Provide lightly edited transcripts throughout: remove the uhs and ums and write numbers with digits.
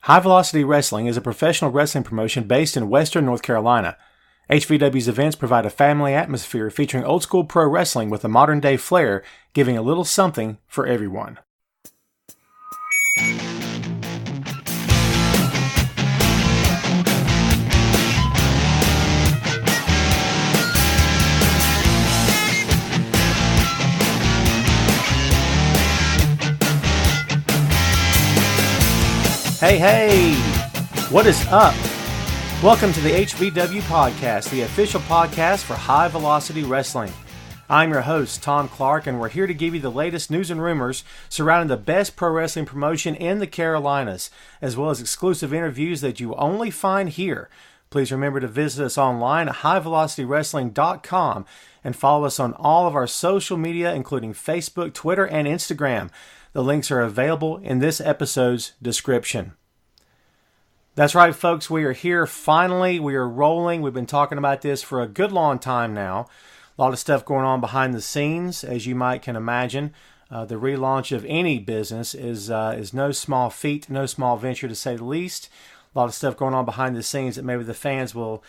High Velocity Wrestling is a professional wrestling promotion based in Western North Carolina. HVW's events provide a family atmosphere featuring old school pro wrestling with a modern day flair, giving a little something for everyone. Hey, what is up? Welcome to the HVW podcast, the official podcast for High Velocity Wrestling. I'm your host, Tom Clark, and we're here to give you the latest news and rumors surrounding the best pro wrestling promotion in the Carolinas, as well as exclusive interviews that you only find here. Please remember to visit us online at highvelocitywrestling.com and follow us on all of our social media, including Facebook, Twitter, and Instagram. The links are available in this episode's description. That's right, folks. We are here. Finally, we are rolling. We've been talking about this for a good long time now. A lot of stuff going on behind the scenes, as you might can imagine. The relaunch of any business is no small feat, no small venture to say the least. A lot of stuff going on behind the scenes that maybe the fans will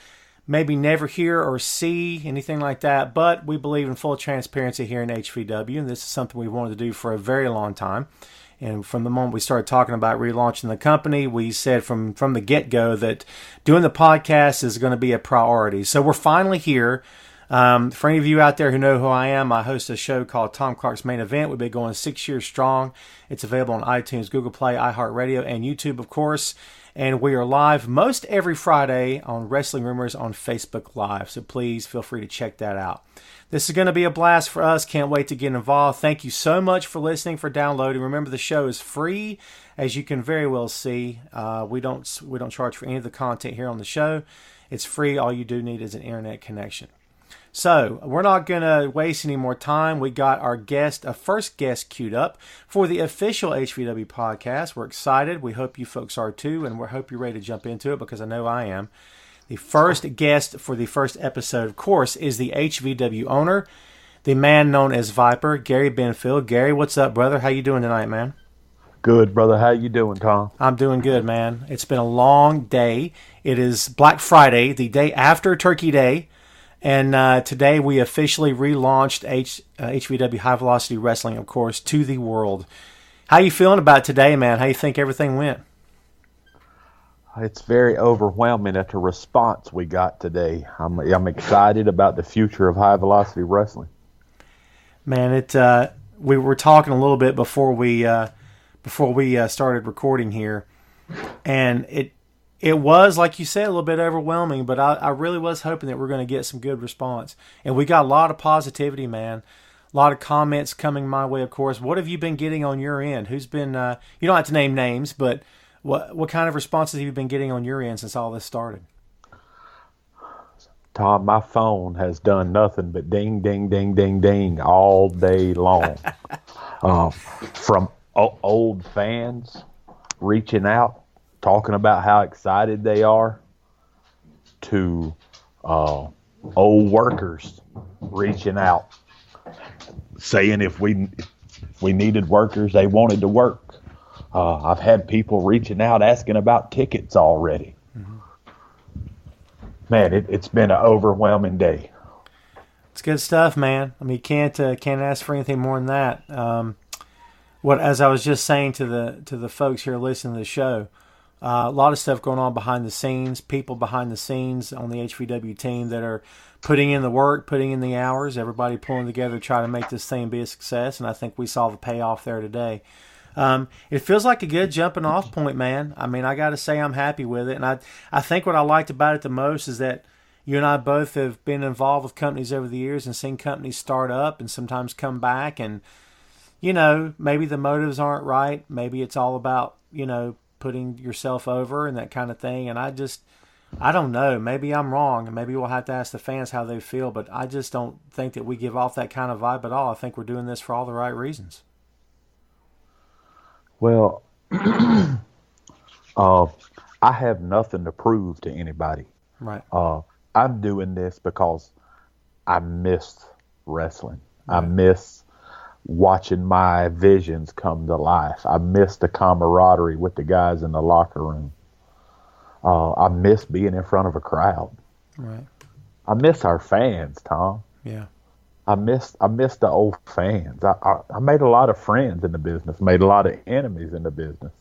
maybe never hear or see, anything like that. But we believe in full transparency here in HVW, and this is something we wanted to do for a very long time. And from the moment we started talking about relaunching the company, we said from the get-go that doing the podcast is going to be a priority. So we're finally here. For any of you out there who know who I am, I host a show called Tom Clark's Main Event. We've been going 6 years strong. It's available on iTunes, Google Play, iHeartRadio, and YouTube, of course. And we are live most every Friday on Wrestling Rumors on Facebook Live. So please feel free to check that out. This is going to be a blast for us. Can't wait to get involved. Thank you so much for listening, for downloading. Remember, the show is free, as you can very well see. We don't charge for any of the content here on the show. It's free. All you do need is an internet connection. So we're not going to waste any more time. We got our first guest queued up for the official HVW podcast. We're excited. We hope you folks are too, and we hope you're ready to jump into it because I know I am. The first guest for the first episode, of course, is the HVW owner, the man known as Viper, Gary Benfield. Gary, what's up, brother? How you doing tonight, man? Good, brother. How you doing, Tom? I'm doing good, man. It's been a long day. It is Black Friday, the day after Turkey Day. And today we officially relaunched HVW High Velocity Wrestling, of course, to the world. How you feeling about today, man? How you think everything went? It's very overwhelming at the response we got today. I'm excited about the future of High Velocity Wrestling. Man, we were talking a little bit before we started recording here, and it was, like you said, a little bit overwhelming, but I really was hoping that we're going to get some good response. And we got a lot of positivity, man. A lot of comments coming my way, of course. What have you been getting on your end? Who's been, you don't have to name names, but what kind of responses have you been getting on your end since all this started? Tom, my phone has done nothing but ding, ding, ding, ding, ding all day long. From old fans reaching out, talking about how excited they are, to old workers reaching out, saying if we needed workers, they wanted to work. I've had people reaching out asking about tickets already. Mm-hmm. Man, it's been an overwhelming day. It's good stuff, man. I mean, you can't ask for anything more than that. As I was just saying to the folks here listening to the show, a lot of stuff going on behind the scenes, people behind the scenes on the HVW team that are putting in the work, putting in the hours, everybody pulling together to try to make this thing be a success, and I think we saw the payoff there today. It feels like a good jumping off point, man. I mean, I got to say I'm happy with it, and I think what I liked about it the most is that you and I both have been involved with companies over the years and seen companies start up and sometimes come back, and, you know, maybe the motives aren't right. Maybe it's all about, you know, putting yourself over and that kind of thing. And I don't know. Maybe I'm wrong. Maybe we'll have to ask the fans how they feel, but I just don't think that we give off that kind of vibe at all. I think we're doing this for all the right reasons. Well, I have nothing to prove to anybody. Right. I'm doing this because I miss wrestling. Right. I miss watching my visions come to life. I miss the camaraderie with the guys in the locker room. I miss being in front of a crowd. Right. I miss our fans, Tom. Yeah. I miss the old fans. I made a lot of friends in the business, made a lot of enemies in the business.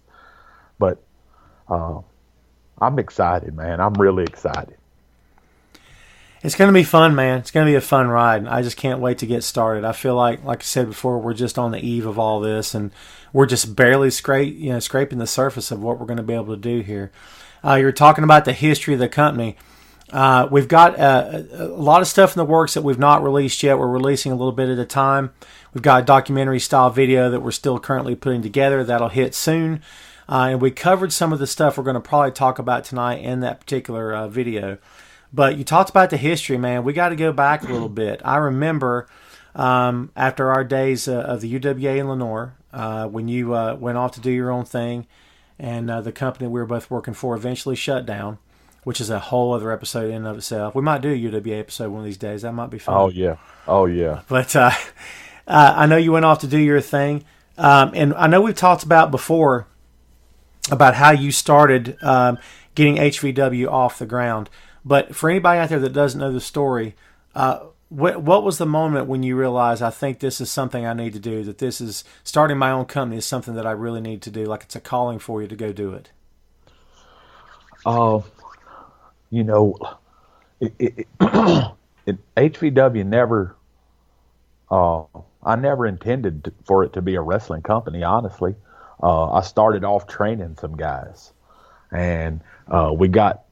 But I'm excited, man. I'm really excited. It's going to be fun, man. It's going to be a fun ride. I just can't wait to get started. I feel like I said before, we're just on the eve of all this, and we're just barely scraping the surface of what we're going to be able to do here. You're talking about the history of the company. We've got a lot of stuff in the works that we've not released yet. We're releasing a little bit at a time. We've got a documentary-style video that we're still currently putting together. That'll hit soon. And we covered some of the stuff we're going to probably talk about tonight in that particular video. But you talked about the history, man. We got to go back a little bit. I remember after our days of the UWA in Lenore, when you went off to do your own thing, and the company we were both working for eventually shut down, which is a whole other episode in and of itself. We might do a UWA episode one of these days. That might be fun. Oh, yeah. But I know you went off to do your thing. And I know we've talked about before about how you started getting HVW off the ground. But for anybody out there that doesn't know the story, what was the moment when you realized, I think this is something I need to do, that this is starting my own company is something that I really need to do, like it's a calling for you to go do it? HVW never, I never intended for it to be a wrestling company, honestly. I started off training some guys, and we got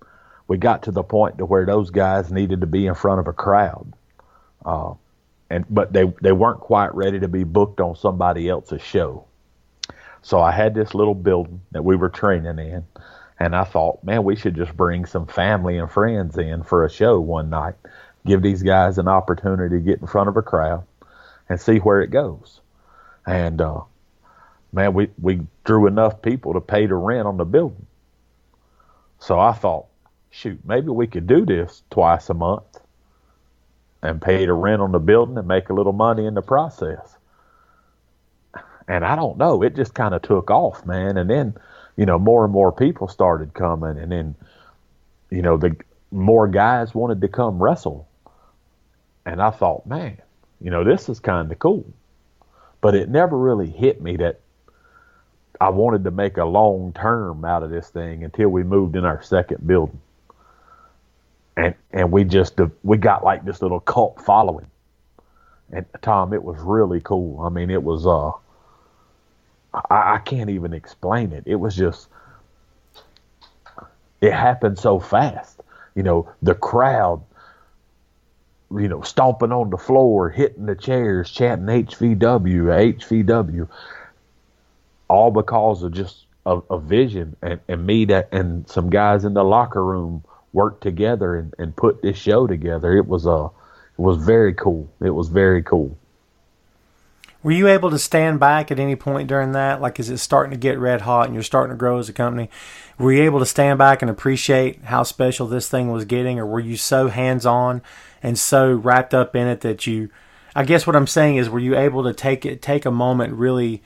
to the point to where those guys needed to be in front of a crowd. But they weren't quite ready to be booked on somebody else's show. So I had this little building that we were training in, and I thought, man, we should just bring some family and friends in for a show one night, give these guys an opportunity to get in front of a crowd and see where it goes. And man, we drew enough people to pay the rent on the building. So I thought, shoot, maybe we could do this twice a month and pay the rent on the building and make a little money in the process. And I don't know, it just kind of took off, man. And then, more and more people started coming, and then, the more guys wanted to come wrestle. And I thought, man, this is kind of cool. But it never really hit me that I wanted to make a long term out of this thing until we moved in our second building. And we got like this little cult following. And Tom, it was really cool. I mean, it was, I can't even explain it. It was just, it happened so fast. The crowd, stomping on the floor, hitting the chairs, chanting HVW, HVW, all because of just a vision, and me and some guys in the locker room worked together and put this show together. It was very cool. It was very cool. Were you able to stand back at any point during that? Like, is it starting to get red hot and you're starting to grow as a company? Were you able to stand back and appreciate how special this thing was getting, or were you so hands-on and so wrapped up in it that I guess what I'm saying is, were you able to take a moment, really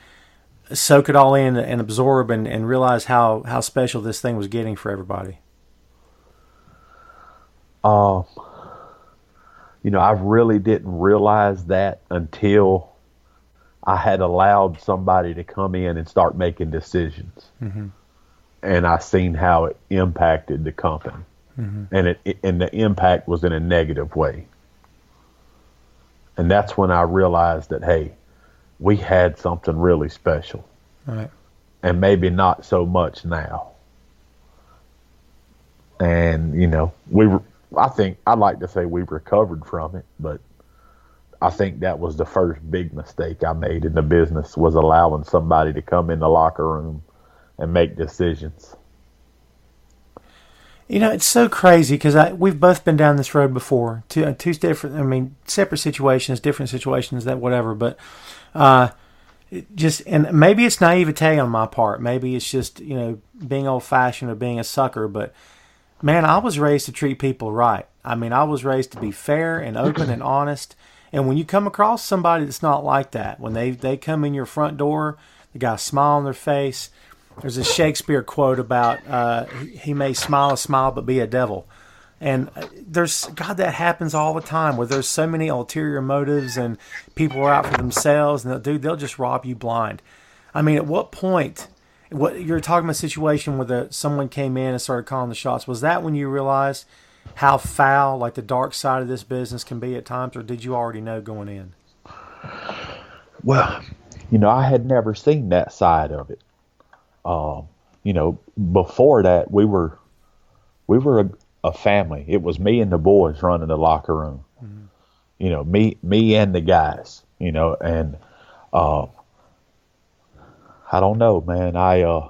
soak it all in and absorb and realize how special this thing was getting for everybody? I really didn't realize that until I had allowed somebody to come in and start making decisions. Mm-hmm. And I seen how it impacted the company. Mm-hmm. And the impact was in a negative way. And that's when I realized that, hey, we had something really special. Right. And maybe not so much now. And, I think I'd like to say we've recovered from it, but I think that was the first big mistake I made in the business, was allowing somebody to come in the locker room and make decisions. It's so crazy because we've both been down this road before. Two different, separate situations, different situations, that whatever. But and maybe it's naivete on my part. Maybe it's just being old fashioned or being a sucker. But man, I was raised to treat people right. I was raised to be fair and open and honest. And when you come across somebody that's not like that, when they come in your front door, the guy smile on their face. There's a Shakespeare quote about he may smile a smile but be a devil. And that happens all the time where there's so many ulterior motives and people are out for themselves and they'll just rob you blind. I mean, at what point, you're talking about a situation where someone came in and started calling the shots. Was that when you realized how foul, like the dark side of this business can be at times, or did you already know going in? Well, I had never seen that side of it. Before that, we were a family. It was me and the boys running the locker room. Mm-hmm. Me and the guys. And I don't know, man. I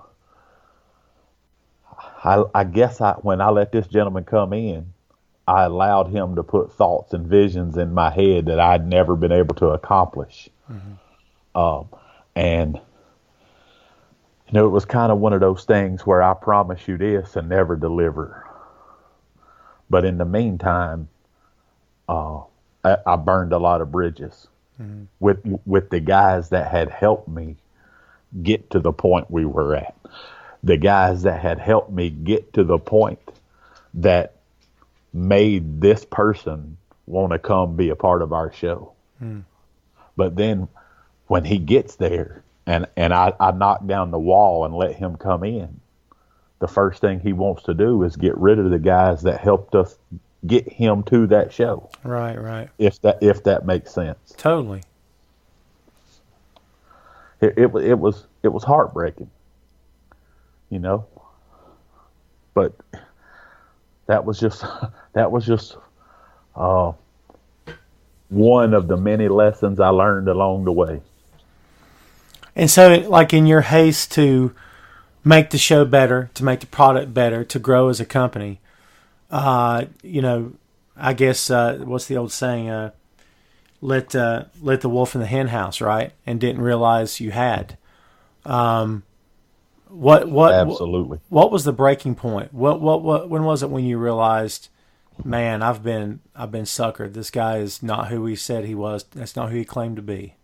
guess when I let this gentleman come in, I allowed him to put thoughts and visions in my head that I'd never been able to accomplish. Mm-hmm. And it was kind of one of those things where I promise you this and never deliver. But in the meantime, I burned a lot of bridges mm-hmm. with the guys that had helped me get to the point we were at. The guys that had helped me get to the point that made this person want to come be a part of our show. Mm. But then when he gets there and I knock down the wall and let him come in, the first thing he wants to do is get rid of the guys that helped us get him to that show. Right. If that makes sense. Totally. It was heartbreaking, but that was just one of the many lessons I learned along the way. And so, like in your haste to make the show better, to make the product better, to grow as a company, I guess what's the old saying? Let the wolf in the hen house, right? And didn't realize you had. Absolutely. What was the breaking point? When was it when you realized, man, I've been suckered. This guy is not who he said he was. That's not who he claimed to be.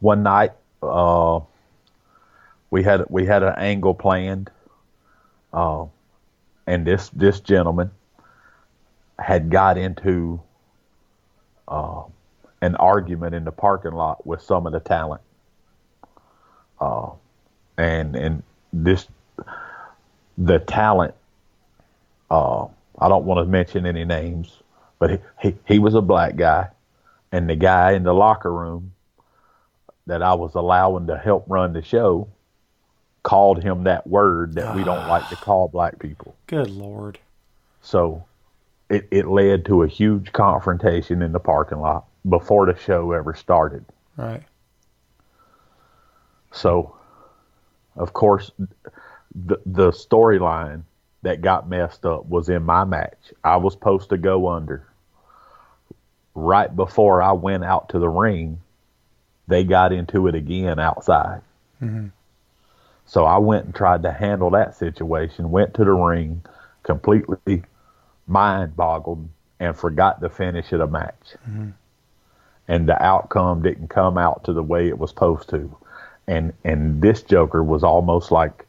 One night, we had an angle planned, and this gentleman had got into an argument in the parking lot with some of the talent, and the talent. I don't want to mention any names, but he was a black guy, and the guy in the locker room that I was allowing to help run the show called him that word that we don't like to call black people. Good Lord. So it led to a huge confrontation in the parking lot before the show ever started. Right. So, of course, the storyline that got messed up was in my match. I was supposed to go under. Right before I went out to the ring, they got into it again outside. Mm-hmm. So I went and tried to handle that situation, went to the ring, completely mind boggled, and forgot the finish of the match. Mm-hmm. And the outcome didn't come out to the way it was supposed to. And this joker was almost like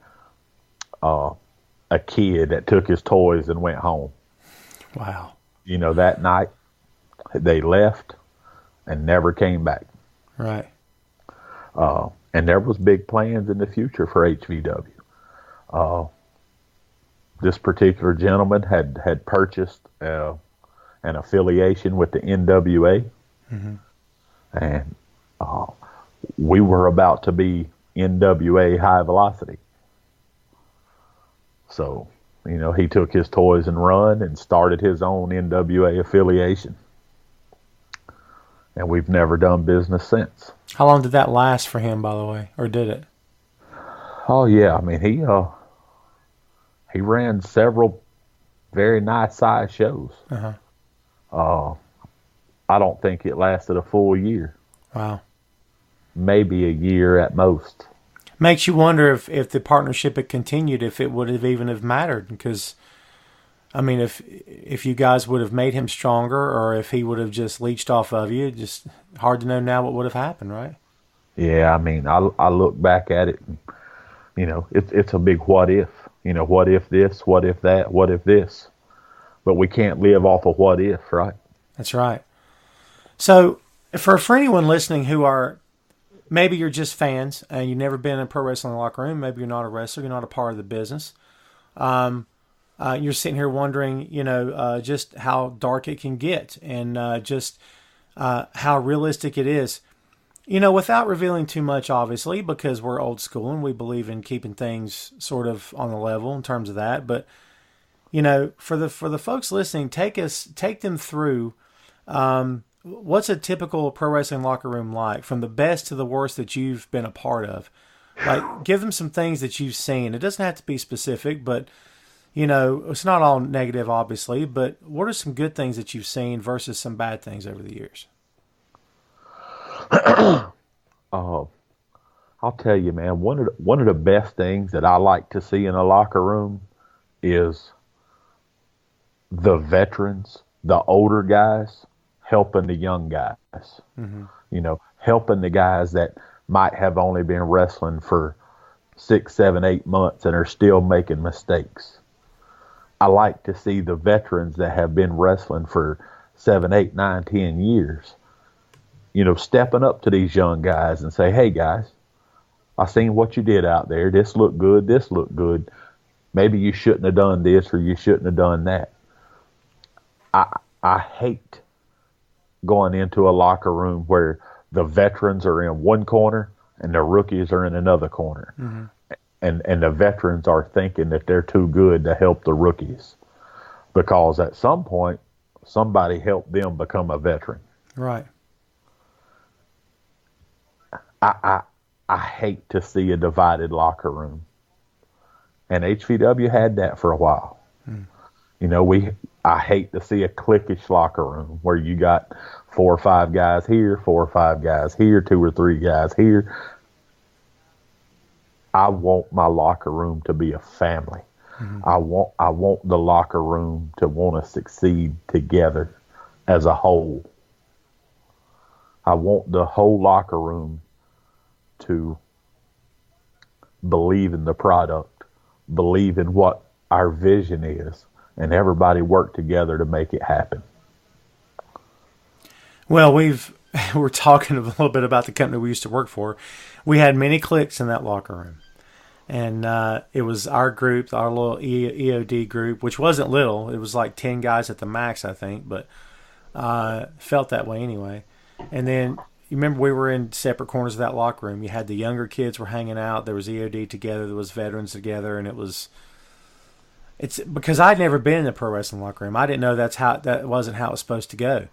a kid that took his toys and went home. Wow. That night they left and never came back. Right. And there was big plans in the future for HVW. This particular gentleman had purchased an affiliation with the NWA. Mm-hmm. And we were about to be NWA High Velocity. So, he took his toys and run and started his own NWA affiliation. And we've never done business since. How long did that last for him, by the way? Or did it? Oh, yeah. I mean, he ran several very nice size shows. Uh-huh. I don't think it lasted a full year. Wow. Maybe a year at most. Makes you wonder if the partnership had continued, if it would have even have mattered. Because, I mean, if you guys would have made him stronger, or if he would have just leached off of you, just hard to know now what would have happened, right? Yeah, I mean, I look back at it, and, it's a big what if. What if this? What if that? What if this? But we can't live off of what if, right? That's right. So, for anyone listening who are maybe you're just fans and you've never been in a pro wrestling locker room, maybe you're not a wrestler, you're not a part of the business. You're sitting here wondering, just how dark it can get and just how realistic it is. Without revealing too much, obviously, because we're old school and we believe in keeping things sort of on the level in terms of that. But for the folks listening, take them through what's a typical pro wrestling locker room like, from the best to the worst that you've been a part of. Like, give them some things that you've seen. It doesn't have to be specific, but it's not all negative, obviously. But what are some good things that you've seen versus some bad things over the years? I'll tell you, man, one of the best things that I like to see in a locker room is the veterans, the older guys, helping the young guys. Mm-hmm. Helping the guys that might have only been wrestling for 6, 7, 8 months and are still making mistakes. I like to see the veterans that have been wrestling for 7, 8, 9, 10 years, stepping up to these young guys and say, hey guys, I seen what you did out there. This looked good. This looked good. Maybe you shouldn't have done this, or you shouldn't have done that. I hate going into a locker room where the veterans are in one corner and the rookies are in another corner. Mm-hmm. And the veterans are thinking that they're too good to help the rookies, because at some point somebody helped them become a veteran. Right. I hate to see a divided locker room. And HVW had that for a while. I hate to see a cliquish locker room where you got 4 or 5 guys here, 4 or 5 guys here, 2 or 3 guys here. I want my locker room to be a family. Mm-hmm. I want the locker room to want to succeed together as a whole. I want the whole locker room to believe in the product, believe in what our vision is, and everybody work together to make it happen. Well, we're talking a little bit about the company we used to work for. We had many cliques in that locker room. And it was our group, our little EOD group, which wasn't little. It was like 10 guys at the max, I think, but felt that way anyway. And then you remember we were in separate corners of that locker room. You had the younger kids were hanging out. There was EOD together. There was veterans together. And it's because I'd never been in the pro wrestling locker room. I didn't know that wasn't how it was supposed to go.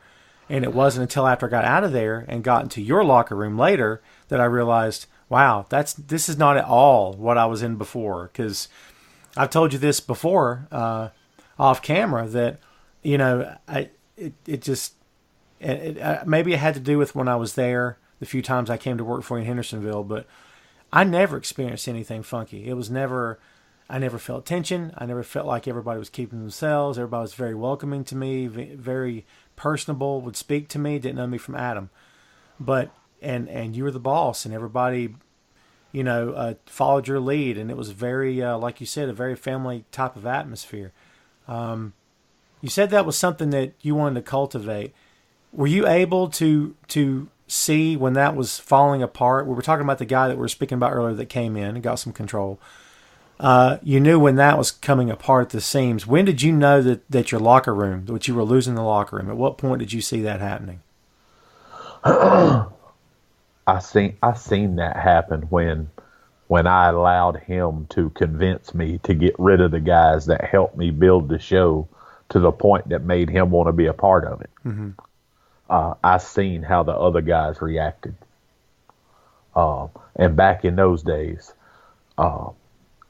And it wasn't until after I got out of there and got into your locker room later that I realized, wow, this is not at all what I was in before. Because I've told you this before off camera that, maybe it had to do with when I was there, the few times I came to work for you in Hendersonville, but I never experienced anything funky. I never felt tension. I never felt like everybody was keeping themselves. Everybody was very welcoming to me, very personable, would speak to me, didn't know me from Adam. But and you were the boss, and everybody, followed your lead, and it was very, like you said, a very family type of atmosphere. You said that was something that you wanted to cultivate. Were you able to see when that was falling apart? We were talking about the guy that we were speaking about earlier that came in and got some control. You knew when that was coming apart at the seams. When did you know that your locker room, that you were losing the locker room? At what point did you see that happening? I seen that happen when I allowed him to convince me to get rid of the guys that helped me build the show to the point that made him want to be a part of it. Mm-hmm. I seen how the other guys reacted. And back in those days,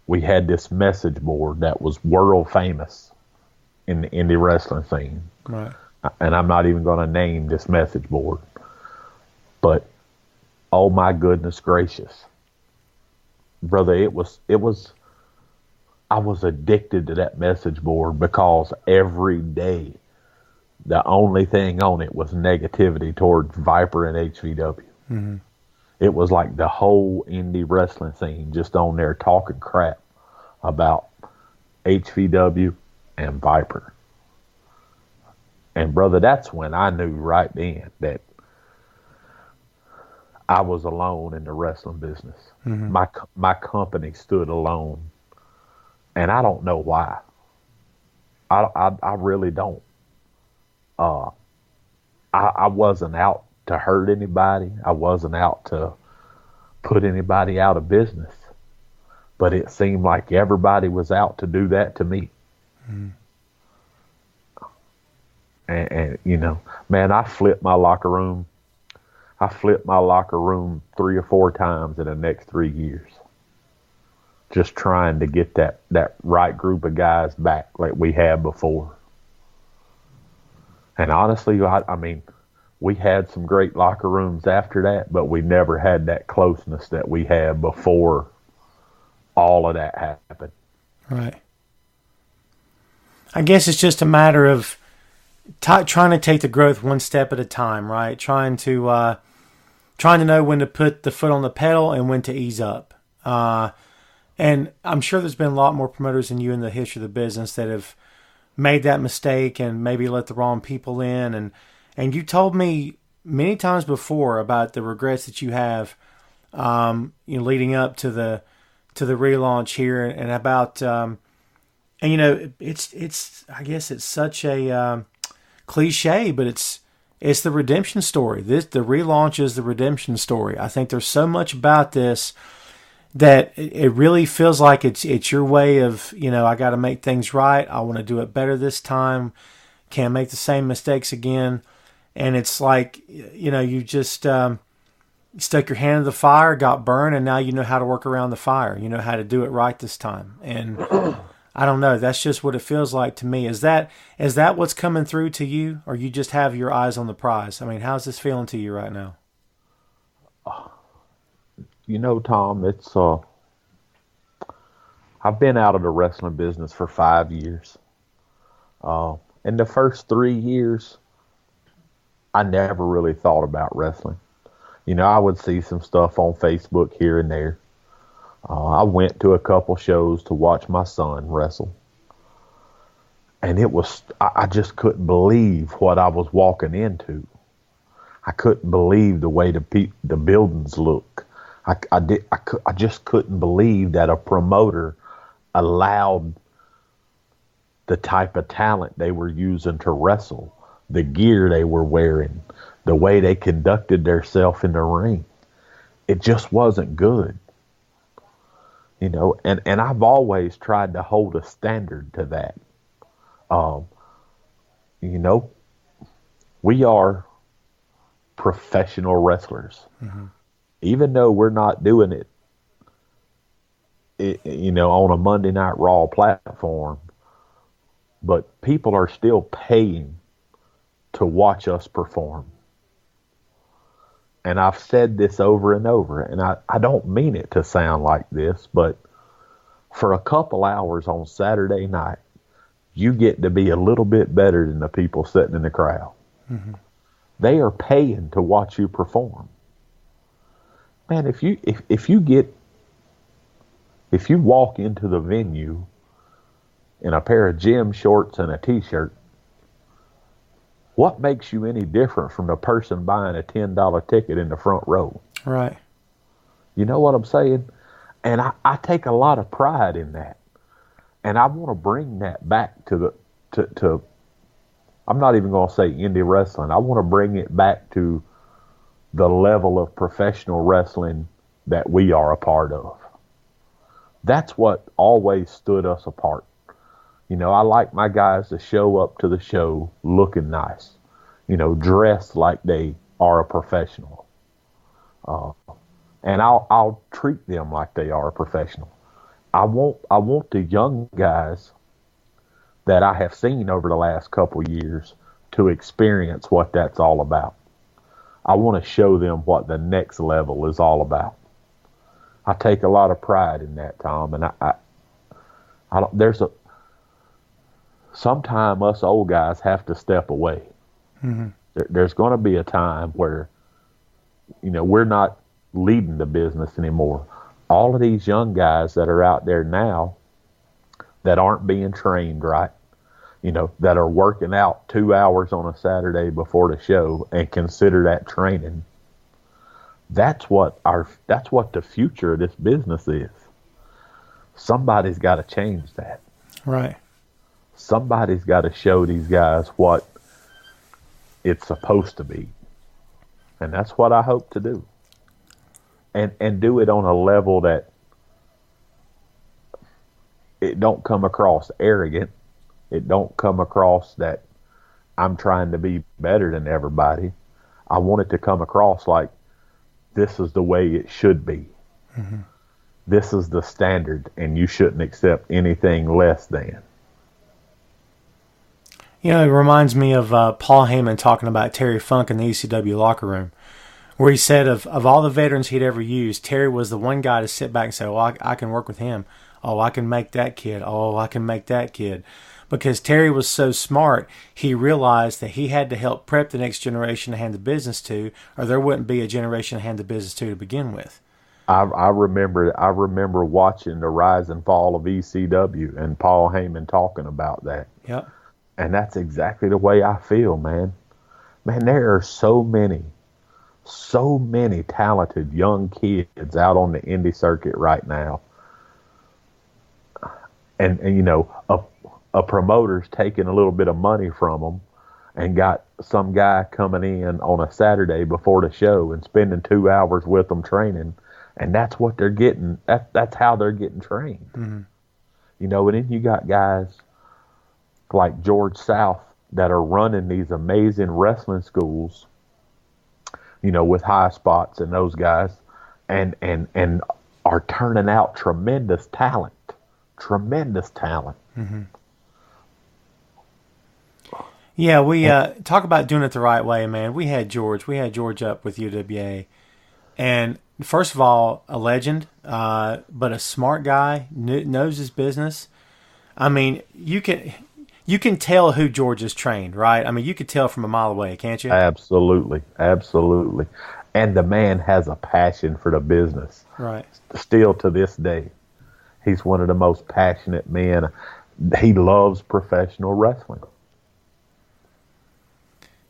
we had this message board that was world famous in the indie wrestling scene. Right. And I'm not even going to name this message board. But, oh my goodness gracious. Brother, it was I was addicted to that message board because every day the only thing on it was negativity towards Viper and HVW. Mm-hmm. It was like the whole indie wrestling scene just on there talking crap about HVW and Viper. And brother, that's when I knew right then that I was alone in the wrestling business. Mm-hmm. My company stood alone, and I don't know why. I really don't. I wasn't out to hurt anybody. I wasn't out to put anybody out of business. But it seemed like everybody was out to do that to me. Mm-hmm. And you know, man, I flipped my locker room. I flipped my locker room 3 or 4 times in the next 3 years. Just trying to get that right group of guys back like we had before. And honestly, I mean, we had some great locker rooms after that, but we never had that closeness that we had before all of that happened. Right. I guess it's just a matter of trying to take the growth one step at a time, right? Trying to know when to put the foot on the pedal and when to ease up. And I'm sure there's been a lot more promoters than you in the history of the business that have made that mistake and maybe let the wrong people in. And you told me many times before about the regrets that you have, leading up to the relaunch here, and about and it's I guess it's such a cliche, but it's the redemption story. The relaunch is the redemption story. I think there's so much about this that it really feels like it's your way of, I got to make things right. I want to do it better this time. Can't make the same mistakes again. And it's like, you just stuck your hand in the fire, got burned, and now you know how to work around the fire. You know how to do it right this time. And I don't know. That's just what it feels like to me. Is that what's coming through to you, or you just have your eyes on the prize? I mean, how's this feeling to you right now? Tom, it's I've been out of the wrestling business for 5 years. In the first 3 years, I never really thought about wrestling. I would see some stuff on Facebook here and there. I went to a couple shows to watch my son wrestle. And I just couldn't believe what I was walking into. I couldn't believe the way the buildings look. I just couldn't believe that a promoter allowed the type of talent they were using to wrestle, the gear they were wearing, the way they conducted themselves in the ring. It just wasn't good. And I've always tried to hold a standard to that. We are professional wrestlers. Mm-hmm. Even though we're not doing it, on a Monday Night Raw platform, but people are still paying to watch us perform. And I've said this over and over, and I don't mean it to sound like this, but for a couple hours on Saturday night, you get to be a little bit better than the people sitting in the crowd. Mm-hmm. They are paying to watch you perform. Man, if you walk into the venue in a pair of gym shorts and a t-shirt, what makes you any different from the person buying a $10 ticket in the front row? Right. You know what I'm saying? And I take a lot of pride in that. And I want to bring that back to I'm not even going to say indie wrestling. I want to bring it back to the level of professional wrestling that we are a part of. That's what always stood us apart. I like my guys to show up to the show looking nice, dressed like they are a professional. And I'll treat them like they are a professional. I want the young guys that I have seen over the last couple years to experience what that's all about. I want to show them what the next level is all about. I take a lot of pride in that, Tom, and There's sometime us old guys have to step away. Mm-hmm. There's going to be a time where, we're not leading the business anymore. All of these young guys that are out there now that aren't being trained right, that are working out 2 hours on a Saturday before the show and consider that training. That's what the future of this business is. Somebody's got to change that. Right. Somebody's got to show these guys what it's supposed to be. And that's what I hope to do. And do it on a level that it don't come across arrogant. It don't come across that I'm trying to be better than everybody. I want it to come across like this is the way it should be. Mm-hmm. This is the standard, and you shouldn't accept anything less than. It reminds me of Paul Heyman talking about Terry Funk in the ECW locker room, where he said of all the veterans he'd ever used, Terry was the one guy to sit back and say, oh, I can work with him. Oh, I can make that kid. Oh, I can make that kid. Because Terry was so smart, he realized that he had to help prep the next generation to hand the business to, or there wouldn't be a generation to hand the business to begin with. I remember watching the rise and fall of ECW and Paul Heyman talking about that. Yep. And that's exactly the way I feel, man. Man, there are so many talented young kids out on the indie circuit right now. And a promoter's taking a little bit of money from them and got some guy coming in on a Saturday before the show and spending 2 hours with them training. And that's what they're getting. That's how they're getting trained. Mm-hmm. And then you got guys like George South that are running these amazing wrestling schools, with high spots and those guys, and are turning out tremendous talent. Mm-hmm. Yeah, we talk about doing it the right way, man. We had George up with UWA, and first of all, a legend, but a smart guy, knows his business. I mean, you can tell who George is trained, right? I mean, you could tell from a mile away, can't you? Absolutely. And the man has a passion for the business. Right. Still to this day, he's one of the most passionate men. He loves professional wrestling.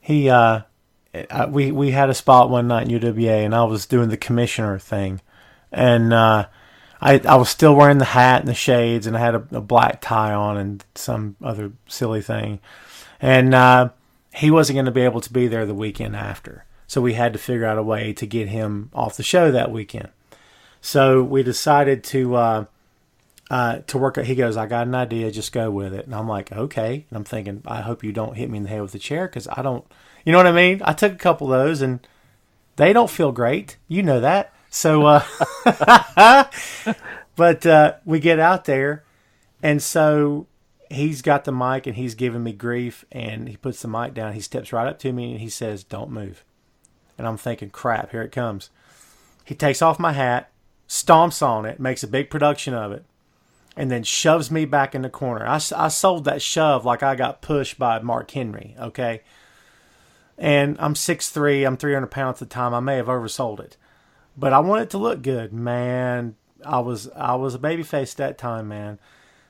We had a spot one night in UWA, and I was doing the commissioner thing, and I was still wearing the hat and the shades, and I had a black tie on and some other silly thing, and he wasn't going to be able to be there the weekend after, so we had to figure out a way to get him off the show that weekend. So we decided to work. He goes, I got an idea, just go with it. And I'm like, okay. And I'm thinking, I hope you don't hit me in the head with the chair, because I don't, you know what I mean? I took a couple of those, and they don't feel great. You know that. So, but we get out there, and so he's got the mic, and he's giving me grief, and he puts the mic down. He steps right up to me, and he says, don't move. And I'm thinking, crap, here it comes. He takes off my hat, stomps on it, makes a big production of it, and then shoves me back in the corner. I sold that shove like I got pushed by Mark Henry, okay? And I'm 6'3", I'm 300 pounds at the time. I may have oversold it. But I want it to look good, man. I was a babyface that time, man.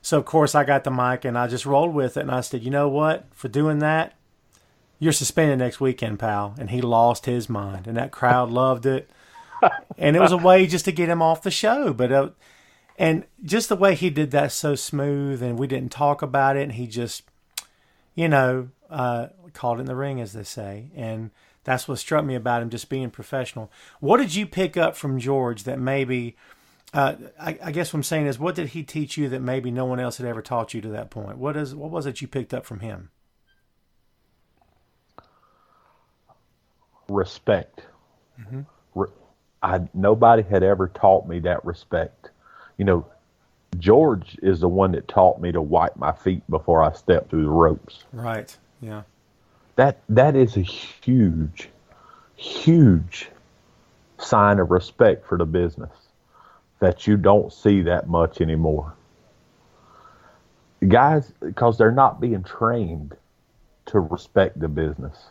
So, of course, I got the mic, and I just rolled with it. And I said, you know what? For doing that, you're suspended next weekend, pal. And he lost his mind. And that crowd loved it. And it was a way just to get him off the show. But and just the way he did that so smooth, and we didn't talk about it. And he just, called it in the ring, as they say. And that's what struck me about him, just being professional. What did you pick up from George that maybe, I guess what I'm saying is, what did he teach you that maybe no one else had ever taught you to that point? What was it you picked up from him? Respect. Mm-hmm. Nobody had ever taught me that respect. George is the one that taught me to wipe my feet before I step through the ropes. Right. Yeah. That is a huge, huge sign of respect for the business that you don't see that much anymore. guys, because they're not being trained to respect the business.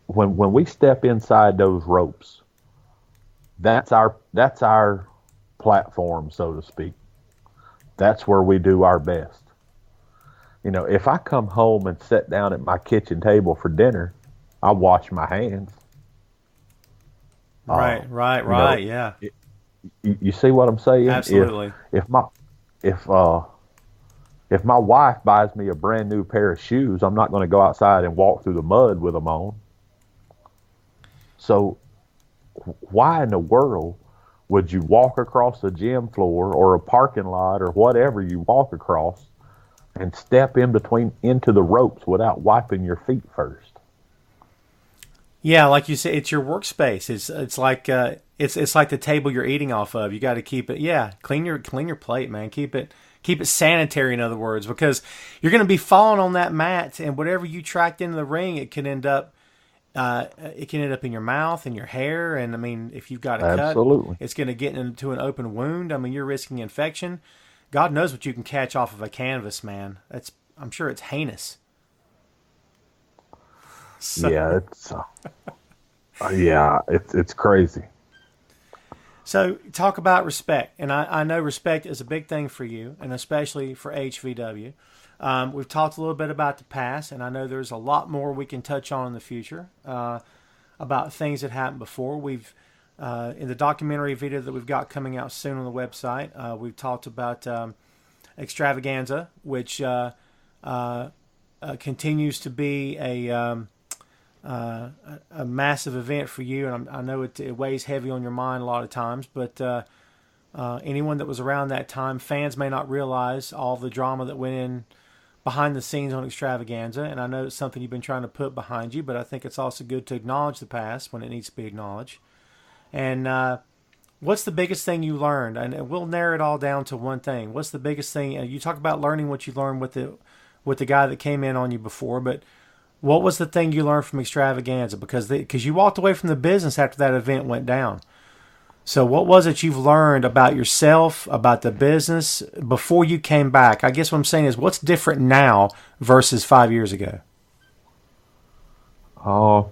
When we step inside those ropes, that's our platform, so to speak. That's where we do our best. If I come home and sit down at my kitchen table for dinner, I wash my hands. Right. Yeah, You see what I'm saying? absolutely. If if my wife buys me a brand new pair of shoes, I'm not going to go outside and walk through the mud with them on. So why in the world would you walk across a gym floor or a parking lot or whatever you walk across and step into the ropes without wiping your feet first? Yeah, like you said, it's your workspace. It's like it's like the table you're eating off of. You got to keep it. Yeah, clean your plate, man. Keep it sanitary. In other words, because you're going to be falling on that mat, and whatever you tracked into the ring, it can end up in your mouth and your hair. And I mean, if you've got a cut, Absolutely. it's going to get into an open wound. I mean, you're risking infection. God knows what you can catch off of a canvas, man. I'm sure it's heinous. So, it's crazy. So talk about respect, and I know respect is a big thing for you, and especially for HVW. We've talked a little bit about the past, and I know there's a lot more we can touch on in the future about things that happened before. We've in the documentary video that we've got coming out soon on the website, we've talked about Extravaganza, which continues to be a massive event for you, and I know it weighs heavy on your mind a lot of times. But anyone that was around that time, fans may not realize all the drama that went in behind the scenes on Extravaganza, and I know it's something you've been trying to put behind you. But I think it's also good to acknowledge the past when it needs to be acknowledged. And what's the biggest thing you learned? And we'll narrow it all down to one thing. What's the biggest thing? You talk about learning what you learned with the guy that came in on you before, but what was the thing you learned from Extravaganza? Because you walked away from the business after that event went down. So what was it you've learned about yourself, about the business before you came back? I guess what I'm saying is, what's different now versus 5 years ago? Oh,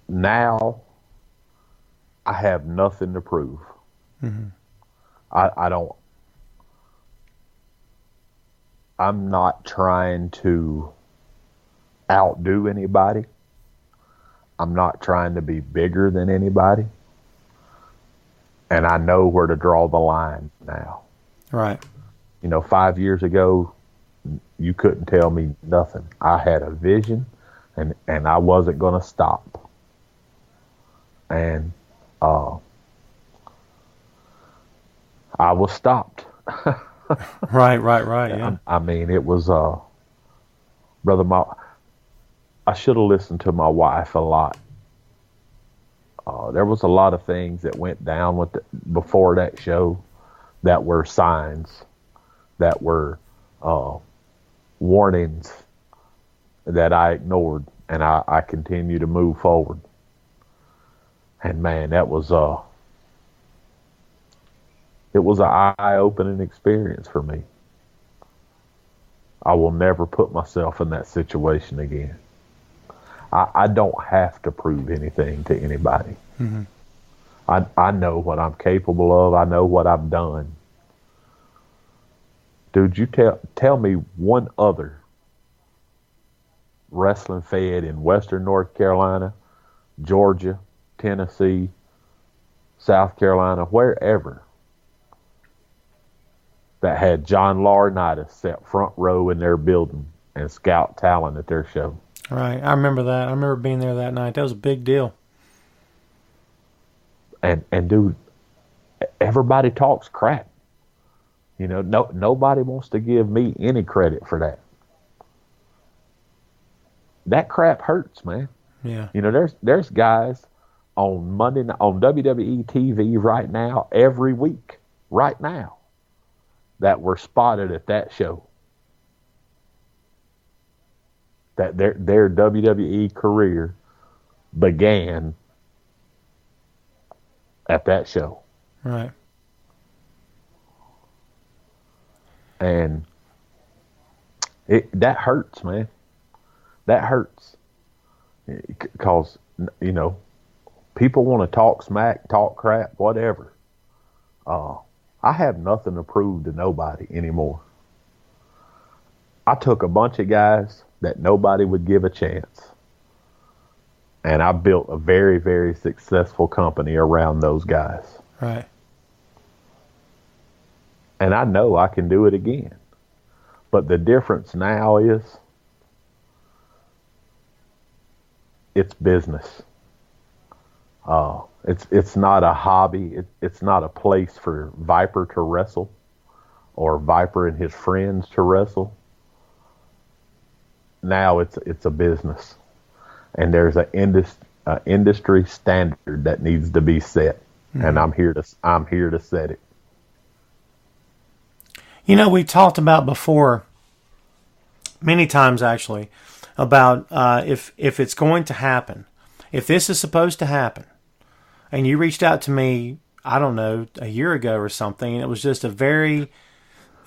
now I have nothing to prove. Mm-hmm. I don't. I'm not trying to outdo anybody. I'm not trying to be bigger than anybody. And I know where to draw the line now. Right. 5 years ago, you couldn't tell me nothing. I had a vision, and I wasn't going to stop. And I was stopped. Right. Yeah. I mean, it was, brother, I should have listened to my wife a lot. There was a lot of things that went down before that show that were signs, that were warnings that I ignored, and I continue to move forward. And man, it was an eye-opening experience for me. I will never put myself in that situation again. I don't have to prove anything to anybody. Mm-hmm. I know what I'm capable of. I know what I've done. Dude, you tell me one other wrestling fed in Western North Carolina, Georgia, Tennessee, South Carolina, wherever, that had John Laurinaitis set front row in their building and scout talent at their show. Right. I remember that. I remember being there that night. That was a big deal. And dude, everybody talks crap. Nobody wants to give me any credit for that. That crap hurts, man. Yeah. There's guys on Monday on WWE TV right now, every week, right now, that were spotted at that show. That their WWE career began at that show. Right. And that hurts, man. That hurts. Because, people want to talk smack, talk crap, whatever. I have nothing to prove to nobody anymore. I took a bunch of guys that nobody would give a chance, and I built a very, very successful company around those guys. Right. And I know I can do it again. But the difference now is it's business. It's not a hobby. It's not a place for Viper to wrestle or Viper and his friends to wrestle. Now it's a business, and there's an industry standard that needs to be set, and I'm here to set it. We talked about before, many times actually, about if it's going to happen, if this is supposed to happen, and you reached out to me, I don't know, a year ago or something, and it was just a very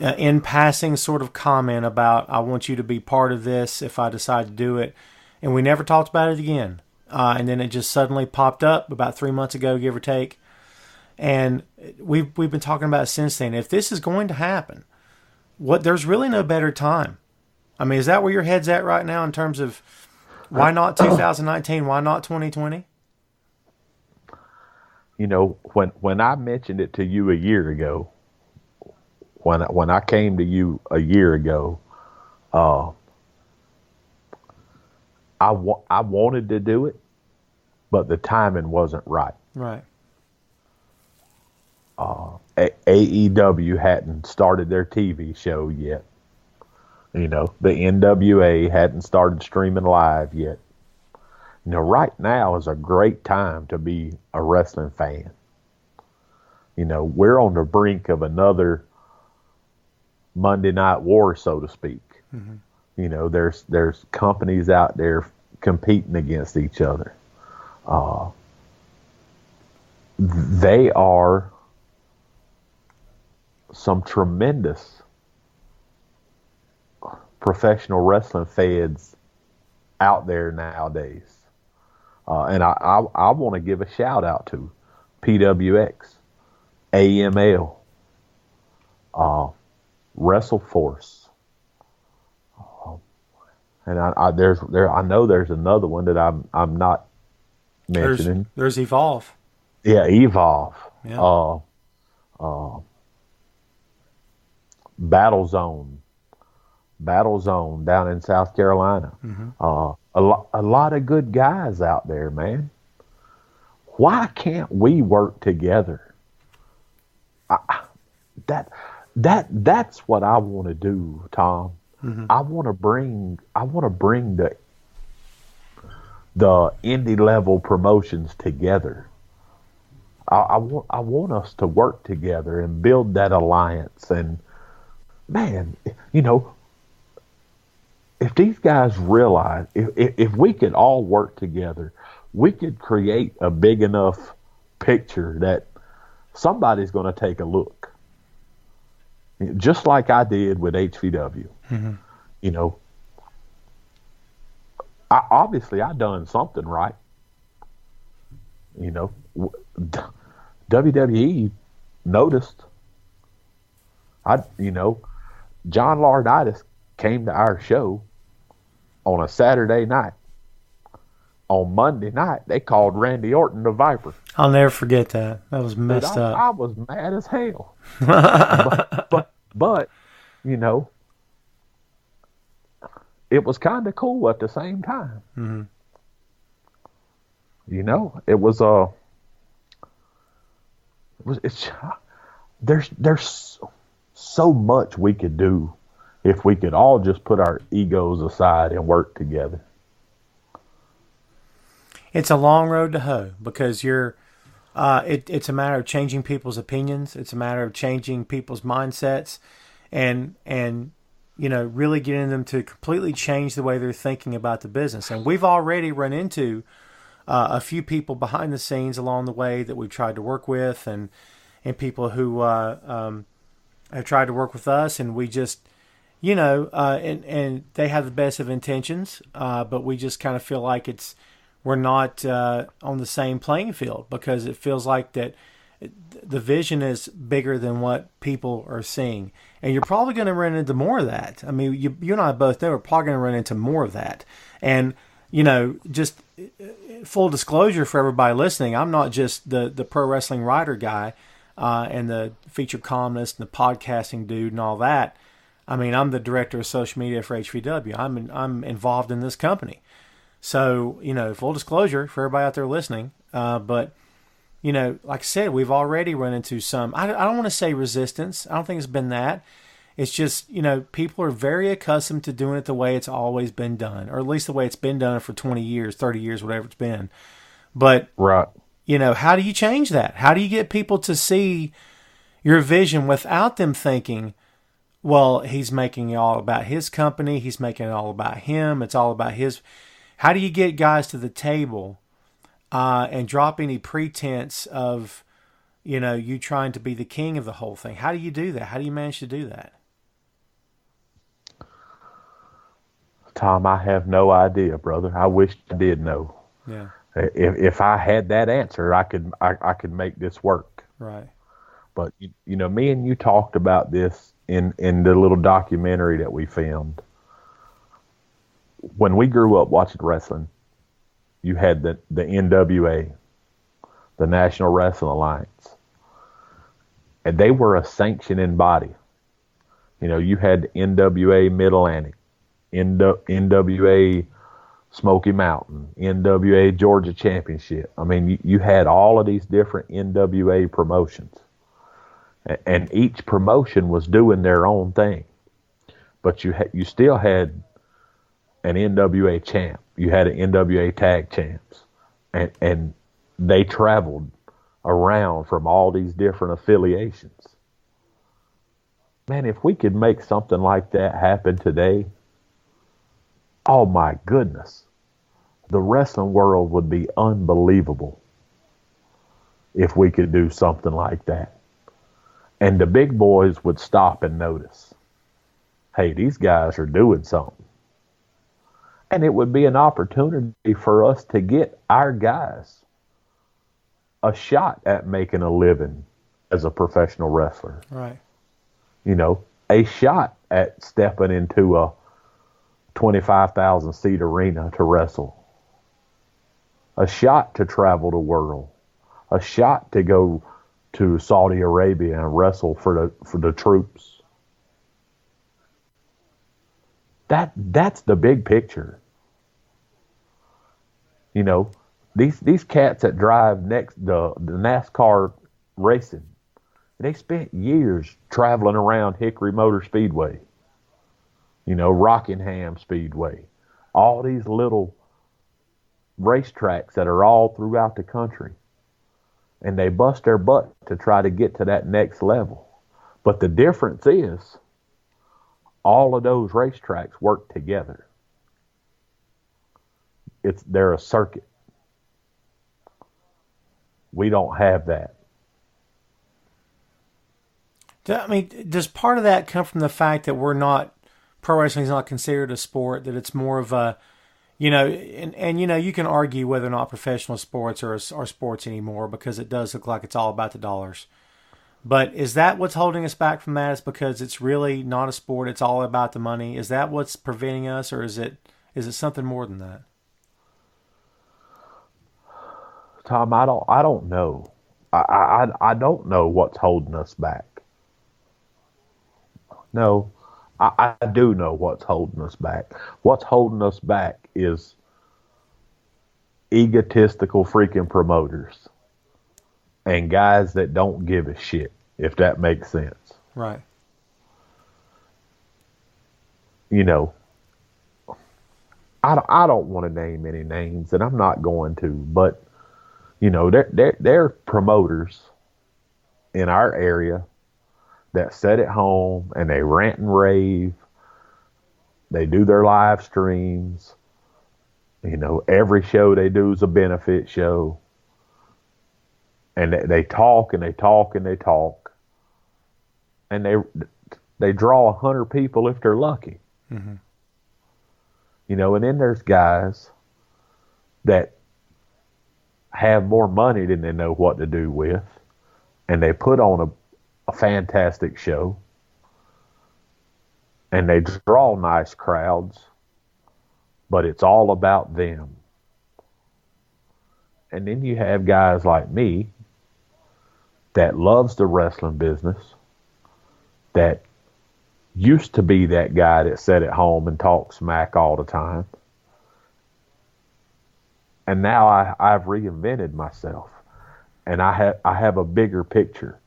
in passing sort of comment about, I want you to be part of this if I decide to do it. And we never talked about it again. And then it just suddenly popped up about 3 months ago, give or take. And we've been talking about it since then. If this is going to happen, there's really no better time. I mean, is that where your head's at right now in terms of why not 2019? Why not 2020? When I mentioned it to you a year ago, when I came to you a year ago, I wanted to do it, but the timing wasn't right. Right. AEW hadn't started their TV show yet. The NWA hadn't started streaming live yet. Right now is a great time to be a wrestling fan. We're on the brink of another Monday Night War, so to speak. Mm-hmm. There's companies out there competing against each other. They are some tremendous professional wrestling fans out there nowadays. And I want to give a shout out to PWX, AML, WrestleForce, and I know there's another one that I'm not mentioning. There's Evolve. Yeah, Evolve. Yeah. Battle Zone down in South Carolina. Mm-hmm. A lot of good guys out there, man. Why can't we work together? That's what I want to do, Tom. Mm-hmm. I want to bring the indie level promotions together. I want us to work together and build that alliance. And man, if these guys realize, if we could all work together, we could create a big enough picture that somebody's going to take a look. Just like I did with HVW. Mm-hmm. I done something right. WWE noticed. John Laurinaitis came to our show on a Saturday night. On Monday night, they called Randy Orton the Viper. I'll never forget that. That was messed up. I was mad as hell. but it was kind of cool at the same time. Mm-hmm. There's so much we could do if we could all just put our egos aside and work together. It's a long road to hoe because it's a matter of changing people's opinions. It's a matter of changing people's mindsets and really getting them to completely change the way they're thinking about the business. And we've already run into a few people behind the scenes along the way that we've tried to work with and and people who have tried to work with us, and we just, and they have the best of intentions, but we just kind of feel like we're not on the same playing field, because it feels like that the vision is bigger than what people are seeing. And you're probably going to run into more of that. I mean, you and I both know we're probably going to run into more of that. And, just full disclosure for everybody listening, I'm not just the pro wrestling writer guy and the feature columnist and the podcasting dude and all that. I mean, I'm the director of social media for HVW. I'm involved in this company. So, full disclosure for everybody out there listening. But, like I said, we've already run into some, I don't want to say resistance. I don't think it's been that. It's just, people are very accustomed to doing it the way it's always been done, or at least the way it's been done for 20 years, 30 years, whatever it's been. But, right. How do you change that? How do you get people to see your vision without them thinking, well, he's making it all about his company. He's making it all about him. It's all about his. How do you get guys to the table and drop any pretense of, you trying to be the king of the whole thing? How do you do that? How do you manage to do that? Tom, I have no idea, brother. I wish I did know. Yeah. If I had that answer, I could make this work. Right. But me and you talked about this in the little documentary that we filmed. When we grew up watching wrestling, you had the NWA, the National Wrestling Alliance, and they were a sanctioning body. You had NWA Mid-Atlantic, NWA Smoky Mountain, NWA Georgia Championship. I mean, you had all of these different NWA promotions, and each promotion was doing their own thing. But you still had an NWA champ. You had an NWA tag champs, and they traveled around from all these different affiliations. Man, if we could make something like that happen today, oh my goodness, the wrestling world would be unbelievable if we could do something like that. And the big boys would stop and notice, hey, these guys are doing something. And it would be an opportunity for us to get our guys a shot at making a living as a professional wrestler. Right. A shot at stepping into a 25,000 seat arena to wrestle. A shot to travel the world. A shot to go to Saudi Arabia and wrestle for the troops. That's the big picture. These cats that drive the NASCAR racing, they spent years traveling around Hickory Motor Speedway, Rockingham Speedway, all these little racetracks that are all throughout the country. And they bust their butt to try to get to that next level. But the difference is, all of those racetracks work together. They're a circuit. We don't have that. I mean, does part of that come from the fact that pro wrestling is not considered a sport, that it's more of a, you can argue whether or not professional sports are sports anymore, because it does look like it's all about the dollars. But is that what's holding us back from that? Is because it's really not a sport, it's all about the money? Is that what's preventing us, or is it something more than that? Tom, I don't know. I don't know what's holding us back. No, I do know what's holding us back. What's holding us back is egotistical freaking promoters and guys that don't give a shit, if that makes sense. Right. I don't want to name any names, and I'm not going to, but they're promoters in our area that sit at home and they rant and rave. They do their live streams. Every show they do is a benefit show. and they talk and they talk and they talk, and they draw 100 people if they're lucky. Mm-hmm. You know, and then there's guys that have more money than they know what to do with, and they put on a fantastic show, and they draw nice crowds, but it's all about them. And then you have guys like me that loves the wrestling business, that used to be that guy that sat at home and talked smack all the time. And now I've reinvented myself, and I have a bigger picture.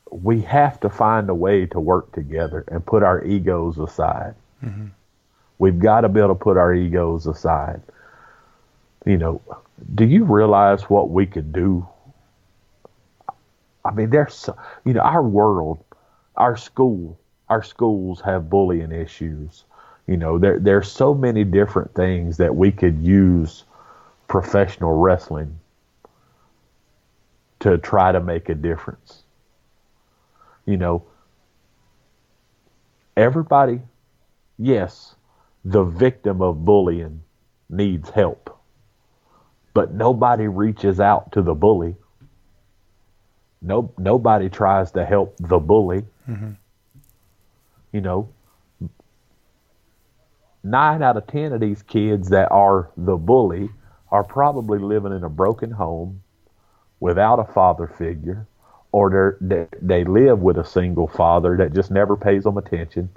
We have to find a way to work together and put our egos aside. Mm-hmm. We've got to be able to put our egos aside. You know, do you realize what we could do? I mean, our world, our schools have bullying issues. You know, there's so many different things that we could use professional wrestling to try to make a difference. You know, everybody, yes, the victim of bullying needs help, but nobody reaches out to the bully. Nobody tries to help the bully. Mm-hmm. You know, 9 out of 10 of these kids that are the bully are probably living in a broken home without a father figure, or they live with a single father that just never pays them attention,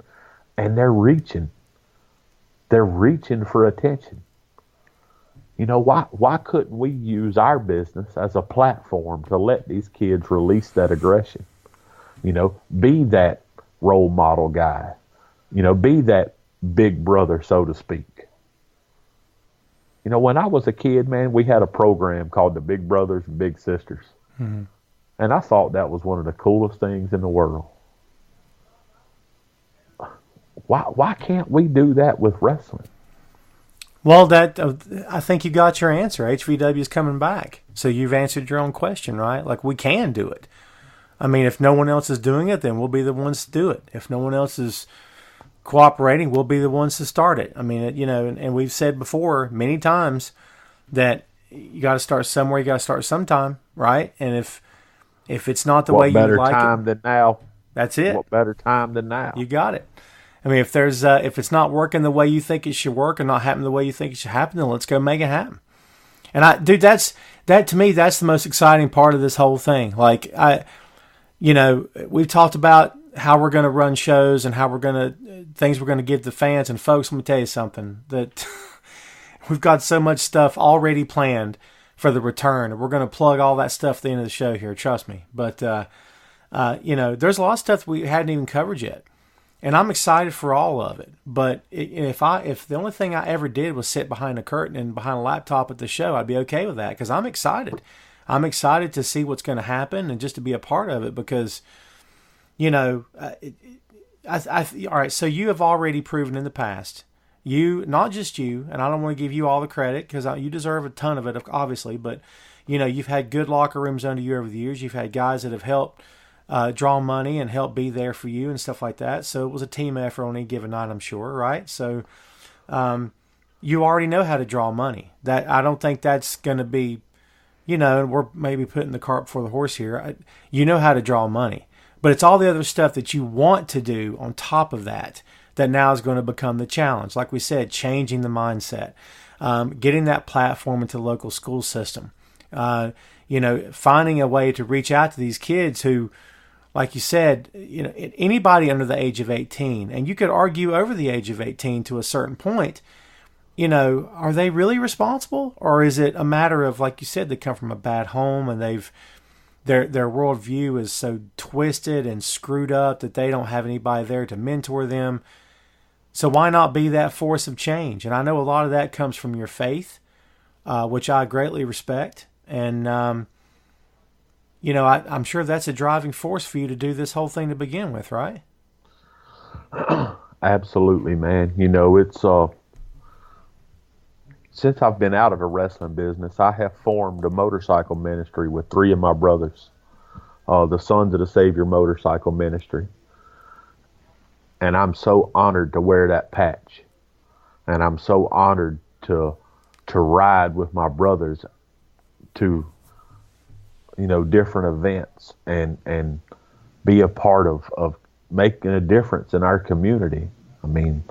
and they're reaching for attention. You know, why couldn't we use our business as a platform to let these kids release that aggression? You know, be that role model guy. You know, be that big brother, so to speak. You know, when I was a kid, man, we had a program called the Big Brothers and Big Sisters. Mm-hmm. And I thought that was one of the coolest things in the world. Why can't we do that with wrestling? Well, I think you got your answer. HVW is coming back. So you've answered your own question, right? Like, we can do it. I mean, if no one else is doing it, then we'll be the ones to do it. If no one else is cooperating, we'll be the ones to start it. I mean, you know, and we've said before many times that you got to start somewhere. You got to start sometime, right? And if it's not the way you like it, what better time than now? That's it. What better time than now? You got it. I mean, if it's not working the way you think it should work and not happening the way you think it should happen, then let's go make it happen. And that to me, that's the most exciting part of this whole thing. Like, we've talked about how we're going to run shows and things we're going to give the fans. And folks, let me tell you something, that we've got so much stuff already planned for the return. We're going to plug all that stuff at the end of the show here. Trust me. But, there's a lot of stuff we hadn't even covered yet. And I'm excited for all of it. But if the only thing I ever did was sit behind a curtain and behind a laptop at the show, I'd be okay with that, because I'm excited. I'm excited to see what's going to happen and just to be a part of it, because, all right, so you have already proven in the past, not just you, and I don't want to give you all the credit because you deserve a ton of it, obviously, but, you've had good locker rooms under you over the years. You've had guys that have helped draw money and help be there for you and stuff like that. So it was a team effort on any given night, I'm sure, right? So you already know how to draw money. That I don't think that's going to be, we're maybe putting the cart before the horse here. You know how to draw money. But it's all the other stuff that you want to do on top of that now is going to become the challenge. Like we said, changing the mindset, getting that platform into the local school system, finding a way to reach out to these kids who, like you said, anybody under the age of 18, and you could argue over the age of 18 to a certain point, are they really responsible? Or is it a matter of, like you said, they come from a bad home and their worldview is so twisted and screwed up that they don't have anybody there to mentor them. So why not be that force of change? And I know a lot of that comes from your faith, which I greatly respect. And, I'm sure that's a driving force for you to do this whole thing to begin with, right? Absolutely, man. It's since I've been out of the wrestling business, I have formed a motorcycle ministry with 3 of my brothers, the Sons of the Savior Motorcycle Ministry. And I'm so honored to wear that patch. And I'm so honored to ride with my brothers to, different events and be a part of making a difference in our community. I mean,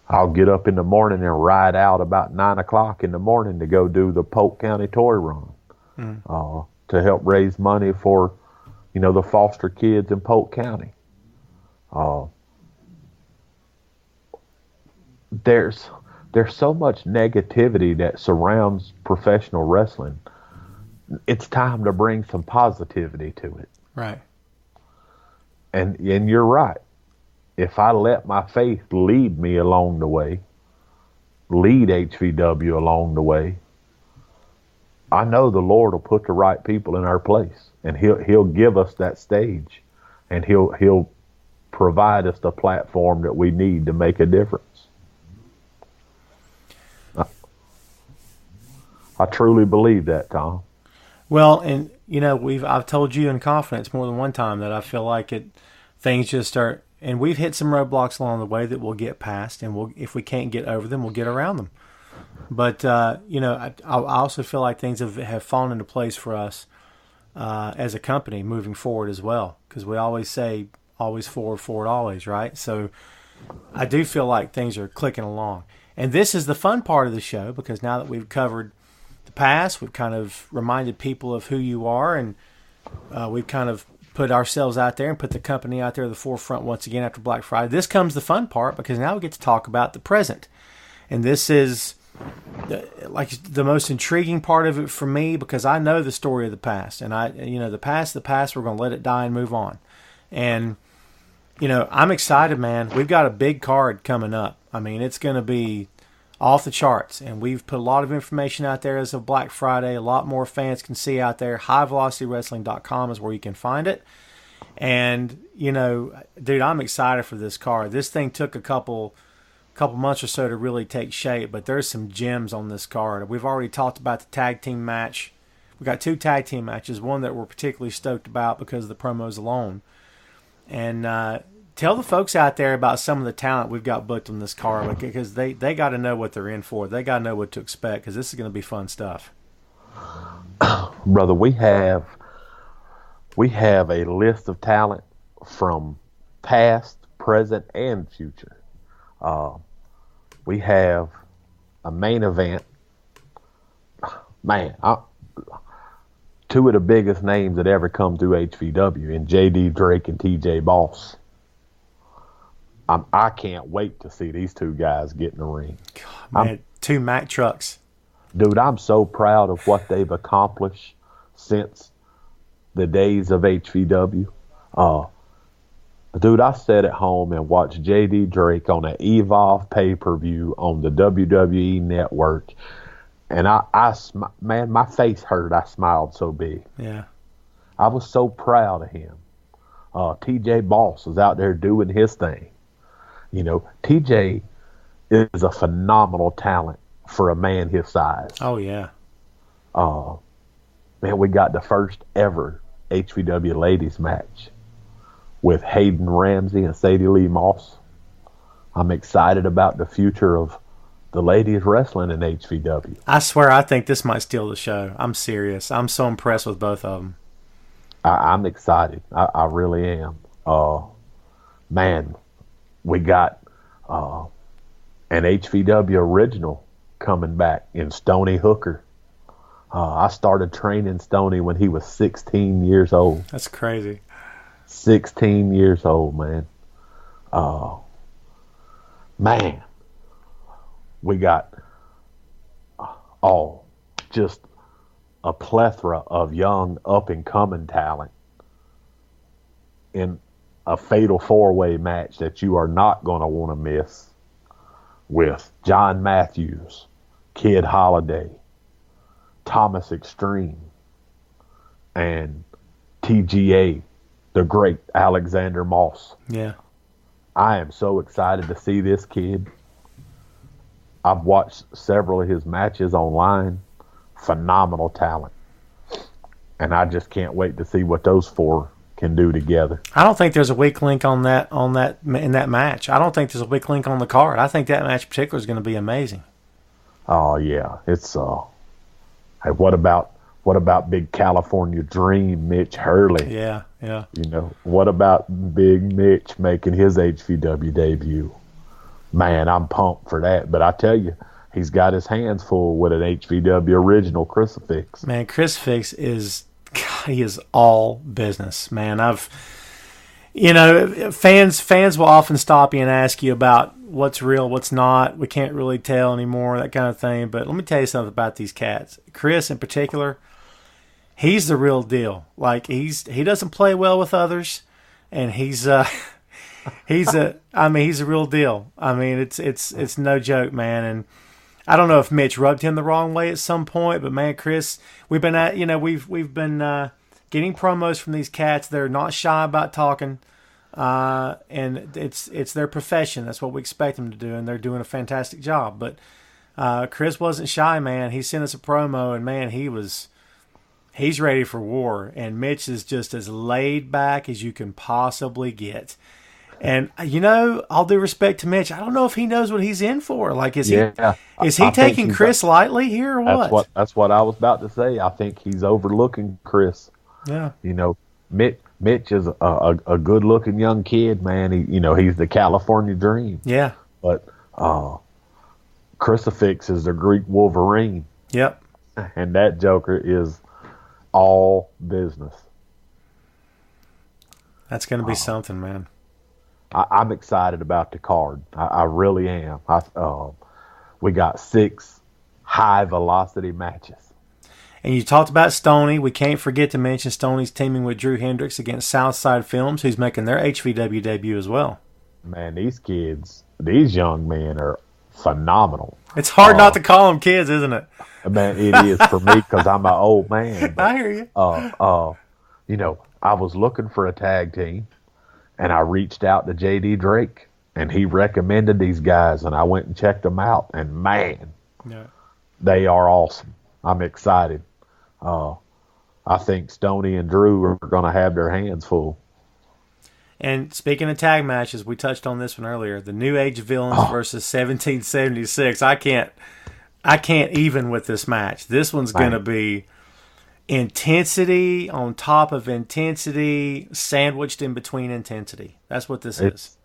I'll get up in the morning and ride out about 9 o'clock in the morning to go do the Polk County Toy Run, to help raise money for, the foster kids in Polk County. There's so much negativity that surrounds professional wrestling. It's time to bring some positivity to it. Right. And you're right. If I let my faith lead me along the way, lead HVW along the way, I know the Lord will put the right people in our place, and He'll give us that stage, and He'll provide us the platform that we need to make a difference. I truly believe that, Tom. Well, and I've told you in confidence more than one time that I feel like things just start, and we've hit some roadblocks along the way that we'll get past, and if we can't get over them, we'll get around them. But I also feel like things have fallen into place for us as a company moving forward as well, because we always say always forward, forward always, right? So I do feel like things are clicking along, and this is the fun part of the show, because now that we've covered the past, we've kind of reminded people of who you are, and we've kind of put ourselves out there and put the company out there at the forefront once again after Black Friday. This comes the fun part, because now we get to talk about the present. And this is the most intriguing part of it for me, because I know the story of the past, and the past, we're going to let it die and move on. And, I'm excited, man. We've got a big card coming up. I mean, it's going to be off the charts, and we've put a lot of information out there as of Black Friday. A lot more fans can see out there. HighVelocityWrestling.com is where you can find it. And dude, I'm excited for this card. This thing took a couple months or so to really take shape, but there's some gems on this card. We've already talked about the tag team match. We got 2 tag team matches, one that we're particularly stoked about because of the promos alone. And tell the folks out there about some of the talent we've got booked on this card, because they got to know what they're in for. They got to know what to expect, because this is going to be fun stuff. Brother, we have a list of talent from past, present, and future. We have a main event. Man, 2 of the biggest names that ever come through HVW, in JD Drake and TJ Boss. I can't wait to see these 2 guys get in the ring. God, man, 2 Mack trucks. Dude, I'm so proud of what they've accomplished since the days of HVW. Dude, I sat at home and watched JD Drake on an Evolve pay-per-view on the WWE Network, and man, my face hurt. I smiled so big. Yeah. I was so proud of him. TJ Boss was out there doing his thing. TJ is a phenomenal talent for a man his size. Oh, yeah. Man, we got the first ever HVW ladies match with Hayden Ramsey and Sadie Lee Moss. I'm excited about the future of the ladies wrestling in HVW. I swear, I think this might steal the show. I'm serious. I'm so impressed with both of them. I'm excited. I really am. Man, we got an HVW original coming back in Stoney Hooker. I started training Stoney when he was 16 years old. That's crazy. 16 years old, man. Man, we got just a plethora of young up-and-coming talent in a fatal 4-way match that you are not going to want to miss, with John Matthews, Kid Holiday, Thomas Extreme, and TGA, the great Alexander Moss. Yeah. I am so excited to see this kid. I've watched several of his matches online. Phenomenal talent, and I just can't wait to see what those four can do together. I don't think there's a weak link in that match. I don't think there's a weak link on the card. I think that match in particular is going to be amazing. Oh yeah, it's Hey, what about Big California Dream, Mitch Hurley? Yeah. What about Big Mitch making his HVW debut? Man, I'm pumped for that. But I tell you, he's got his hands full with an HVW original Crucifix. Man, Crucifix he is all business, man. Fans will often stop you and ask you about what's real, what's not. We can't really tell anymore, that kind of thing. But let me tell you something about these cats. Chris, in particular, he's the real deal. Like he doesn't play well with others, and he's a real deal. I mean, it's no joke, man. And I don't know if Mitch rubbed him the wrong way at some point, but man, Chris, we've been getting promos from these cats. They're not shy about talking, and it's their profession. That's what we expect them to do, and they're doing a fantastic job. But Chris wasn't shy, man. He sent us a promo, and man, he's ready for war. And Mitch is just as laid back as you can possibly get. And all due respect to Mitch, I don't know if he knows what he's in for. Like, is he taking Chris lightly here or what? That's what I was about to say. I think he's overlooking Chris. Yeah. Mitch is a good-looking young kid, man. He's the California Dream. Yeah. But Crucifix is the Greek Wolverine. Yep. And that Joker is all business. That's going to be something, man. I'm excited about the card. I really am. We got 6 high-velocity matches. And you talked about Stoney. We can't forget to mention Stoney's teaming with Drew Hendricks against Southside Films, who's making their HVW debut as well. Man, these young men are phenomenal. It's hard not to call them kids, isn't it? Man, it is for me because I'm an old man. But, I hear you. I was looking for a tag team, and I reached out to J.D. Drake, and he recommended these guys, and I went and checked them out, and man, they are awesome. I'm excited. I think Stoney and Drew are going to have their hands full. And speaking of tag matches, we touched on this one earlier. The New Age Villains versus 1776. I can't even with this match. This one's going to be intensity on top of intensity, sandwiched in between intensity. That's what this is.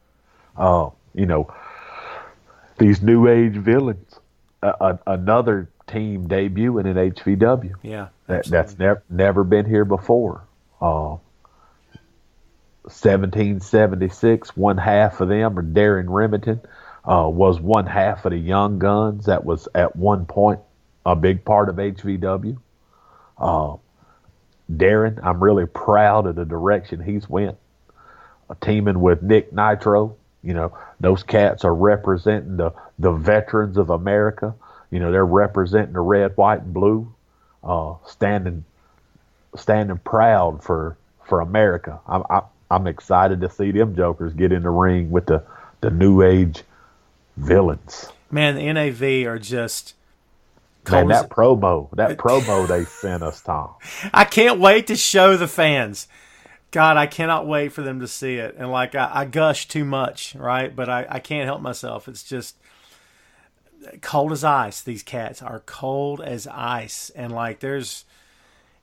These New Age Villains, another team debuting in HVW. Yeah, that's never been here before. 1776, one half of them, or Darren Remington, was one half of the Young Guns. That was at one point a big part of HVW. Darren, I'm really proud of the direction he's went. Teaming with Nick Nitro, those cats are representing the veterans of America. They're representing the red, white, and blue, standing proud for America. I'm excited to see them jokers get in the ring with the New Age Villains. Man, the NAV are just... Man, that promo they sent us, Tom. I can't wait to show the fans. God, I cannot wait for them to see it. And I gush too much, right? But I can't help myself. It's just cold as ice. These cats are cold as ice. And there's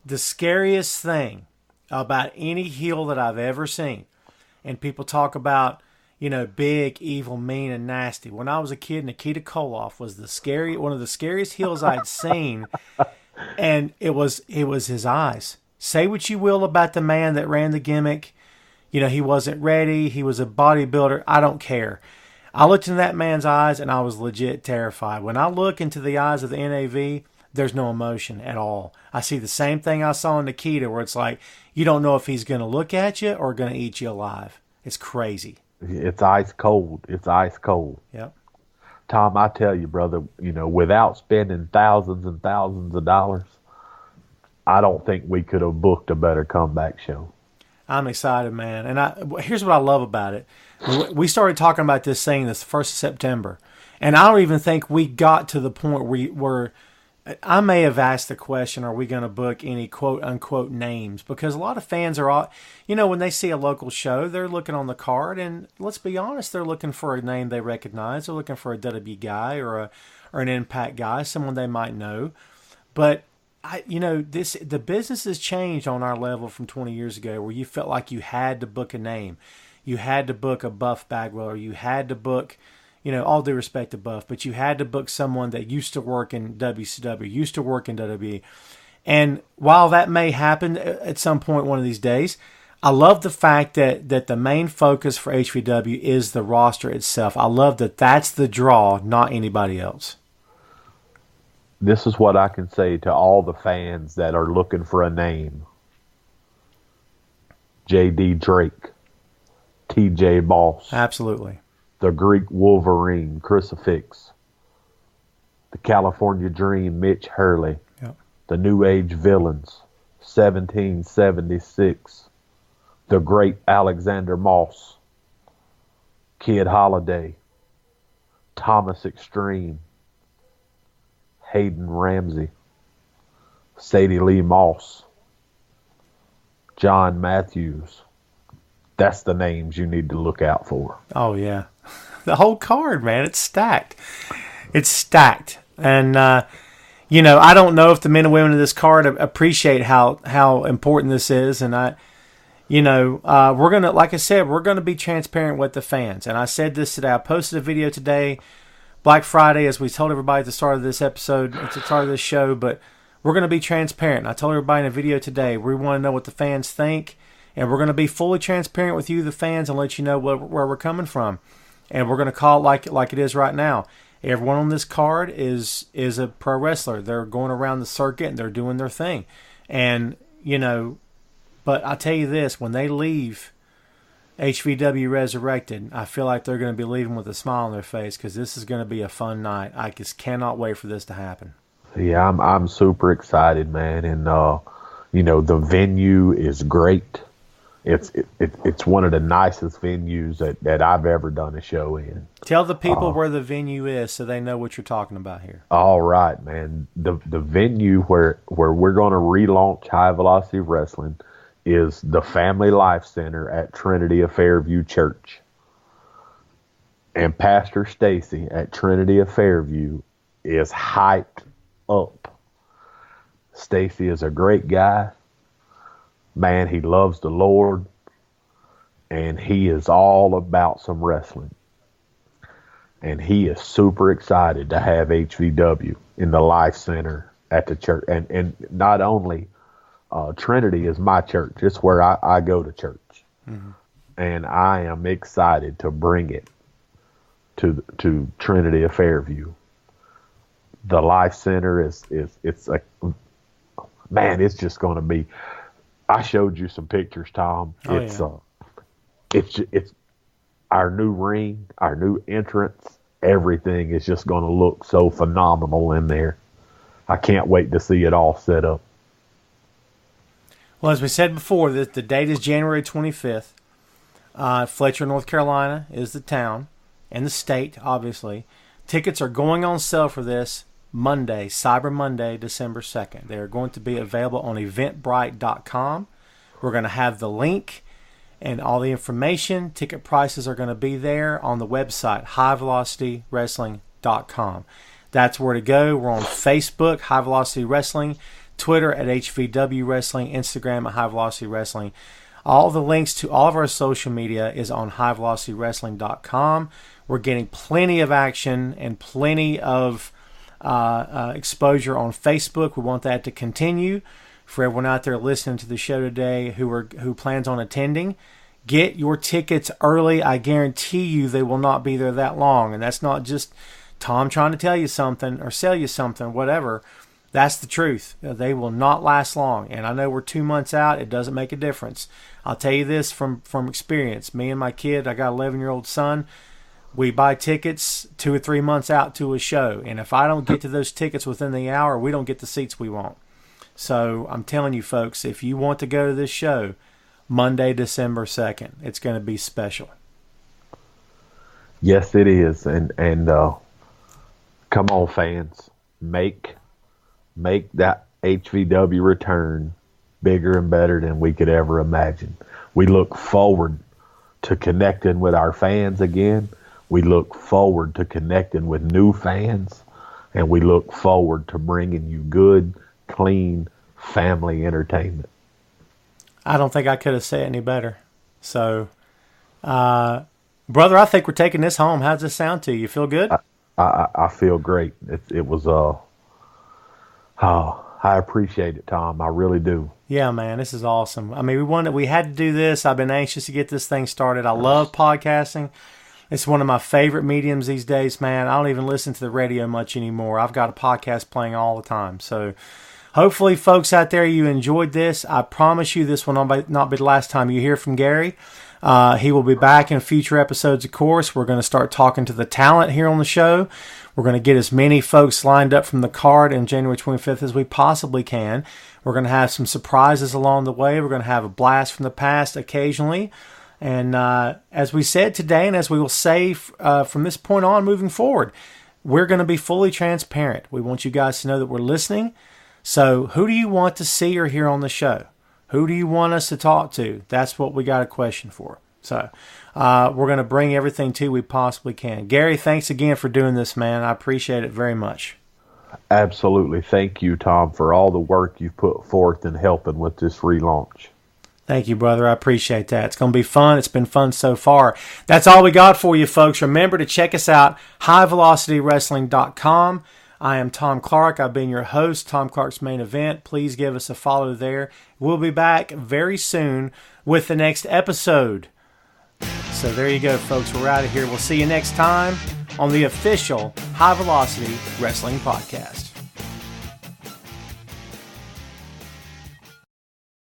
the scariest thing about any heel that I've ever seen. And people talk about, big, evil, mean, and nasty. When I was a kid, Nikita Koloff was one of the scariest heels I'd seen. And it was his eyes. Say what you will about the man that ran the gimmick. He wasn't ready. He was a bodybuilder. I don't care. I looked into that man's eyes and I was legit terrified. When I look into the eyes of the NAV, there's no emotion at all. I see the same thing I saw in Nikita, where it's like, you don't know if he's going to look at you or going to eat you alive. It's crazy. It's ice cold. It's ice cold. Yep. Tom, I tell you, brother, without spending thousands and thousands of dollars, I don't think we could have booked a better comeback show. I'm excited, man. And here's what I love about it. We started talking about this thing this 1st of September. And I don't even think we got to the point where I may have asked the question, are we going to book any quote unquote names? Because a lot of fans are all, when they see a local show, they're looking on the card, and let's be honest, they're looking for a name they recognize. They're looking for a WWE guy or an Impact guy, someone they might know. But the business has changed on our level from 20 years ago, where you felt like you had to book a name. You had to book a Buff Bagwell, or you had to book, all due respect to Buff, but you had to book someone that used to work in WCW, used to work in WWE. And while that may happen at some point one of these days, I love the fact that the main focus for HVW is the roster itself. I love that that's the draw, not anybody else. This is what I can say to all the fans that are looking for a name. J.D. Drake, T.J. Boss. Absolutely. The Greek Wolverine, Crucifix. The California Dream, Mitch Hurley. Yep. The New Age Villains, 1776. The Great Alexander Moss. Kid Holiday. Thomas Extreme. Hayden Ramsey. Sadie Lee Moss. John Matthews. That's the names you need to look out for. Oh, yeah. The whole card, man. It's stacked. It's stacked. And, I don't know if the men and women of this card appreciate how important this is. And we're going to, like I said, we're going to be transparent with the fans. And I said this today. I posted a video today, Black Friday, as we told everybody at the start of this episode, at the start of this show. But we're going to be transparent. I told everybody in a video today, we want to know what the fans think. And we're going to be fully transparent with you, the fans, and let you know where we're coming from. And we're going to call it like it is right now. Everyone on this card is a pro wrestler. They're going around the circuit and they're doing their thing. And, but I tell you this, when they leave HVW Resurrected, I feel like they're going to be leaving with a smile on their face, because this is going to be a fun night. I just cannot wait for this to happen. Yeah, I'm super excited, man. And, the venue is great. It's one of the nicest venues that I've ever done a show in. Tell the people where the venue is so they know what you're talking about here. All right, man. The venue where we're going to relaunch High Velocity Wrestling is the Family Life Center at Trinity of Fairview Church. And Pastor Stacy at Trinity of Fairview is hyped up. Stacy is a great guy. Man, he loves the Lord, and he is all about some wrestling. And he is super excited to have HVW in the Life Center at the church. And not only Trinity is my church, it's where I go to church. Mm-hmm. And I am excited to bring it to Trinity of Fairview. The Life Center it's like, man, it's just going to be. I showed you some pictures, Tom. Oh, It's our new ring, our new entrance. Everything is just going to look so phenomenal in there. I can't wait to see it all set up. Well, as we said before, the date is January 25th. Fletcher, North Carolina is the town and the state, obviously. Tickets are going on sale for this Monday, Cyber Monday, December 2nd. They are going to be available on eventbrite.com. We're going to have the link and all the information. Ticket prices are going to be there on the website, highvelocitywrestling.com. That's where to go. We're on Facebook, High Velocity Wrestling, Twitter at HVW Wrestling, Instagram at High Velocity Wrestling. All the links to all of our social media is on highvelocitywrestling.com. We're getting plenty of action and plenty of exposure on Facebook. We want that to continue. For everyone out there listening to the show today who plans on attending, get your tickets early. I guarantee you they will not be there that long. And that's not just Tom trying to tell you something or sell you something, whatever. That's the truth. They will not last long. And I know we're 2 months out. It doesn't make a difference. I'll tell you this from experience. Me and my kid, I got an 11-year-old son. We buy tickets 2 or 3 months out to a show. And if I don't get to those tickets within the hour, we don't get the seats we want. So I'm telling you, folks, if you want to go to this show, Monday, December 2nd, it's going to be special. Yes, it is. And Come on, fans. Make that HVW return bigger and better than we could ever imagine. We look forward to connecting with our fans again. We look forward to connecting with new fans. And we look forward to bringing you good, clean family entertainment. I don't think I could have said any better. So, brother, I think we're taking this home. How's this sound to you? You feel good? I feel great. It was I appreciate it, Tom. I really do. Yeah, man, this is awesome. I mean, we had to do this. I've been anxious to get this thing started. I love podcasting. It's one of my favorite mediums these days, man. I don't even listen to the radio much anymore. I've got a podcast playing all the time. So hopefully, folks out there, you enjoyed this. I promise you this will not be the last time you hear from Gary. He will be back in future episodes, of course. We're going to start talking to the talent here on the show. We're going to get as many folks lined up from the card on January 25th as we possibly can. We're going to have some surprises along the way. We're going to have a blast from the past occasionally. And as we said today, and as we will say from this point on moving forward, we're going to be fully transparent. We want you guys to know that we're listening. So who do you want to see or hear on the show? Who do you want us to talk to? That's what we got a question for. So we're going to bring everything to we possibly can. Gary, thanks again for doing this, man. I appreciate it very much. Absolutely. Thank you, Tom, for all the work you've put forth in helping with this relaunch. Thank you, brother. I appreciate that. It's going to be fun. It's been fun so far. That's all we got for you, folks. Remember to check us out, highvelocitywrestling.com. I am Tom Clark. I've been your host, Tom Clark's Main Event. Please give us a follow there. We'll be back very soon with the next episode. So there you go, folks. We're out of here. We'll see you next time on the official High Velocity Wrestling Podcast.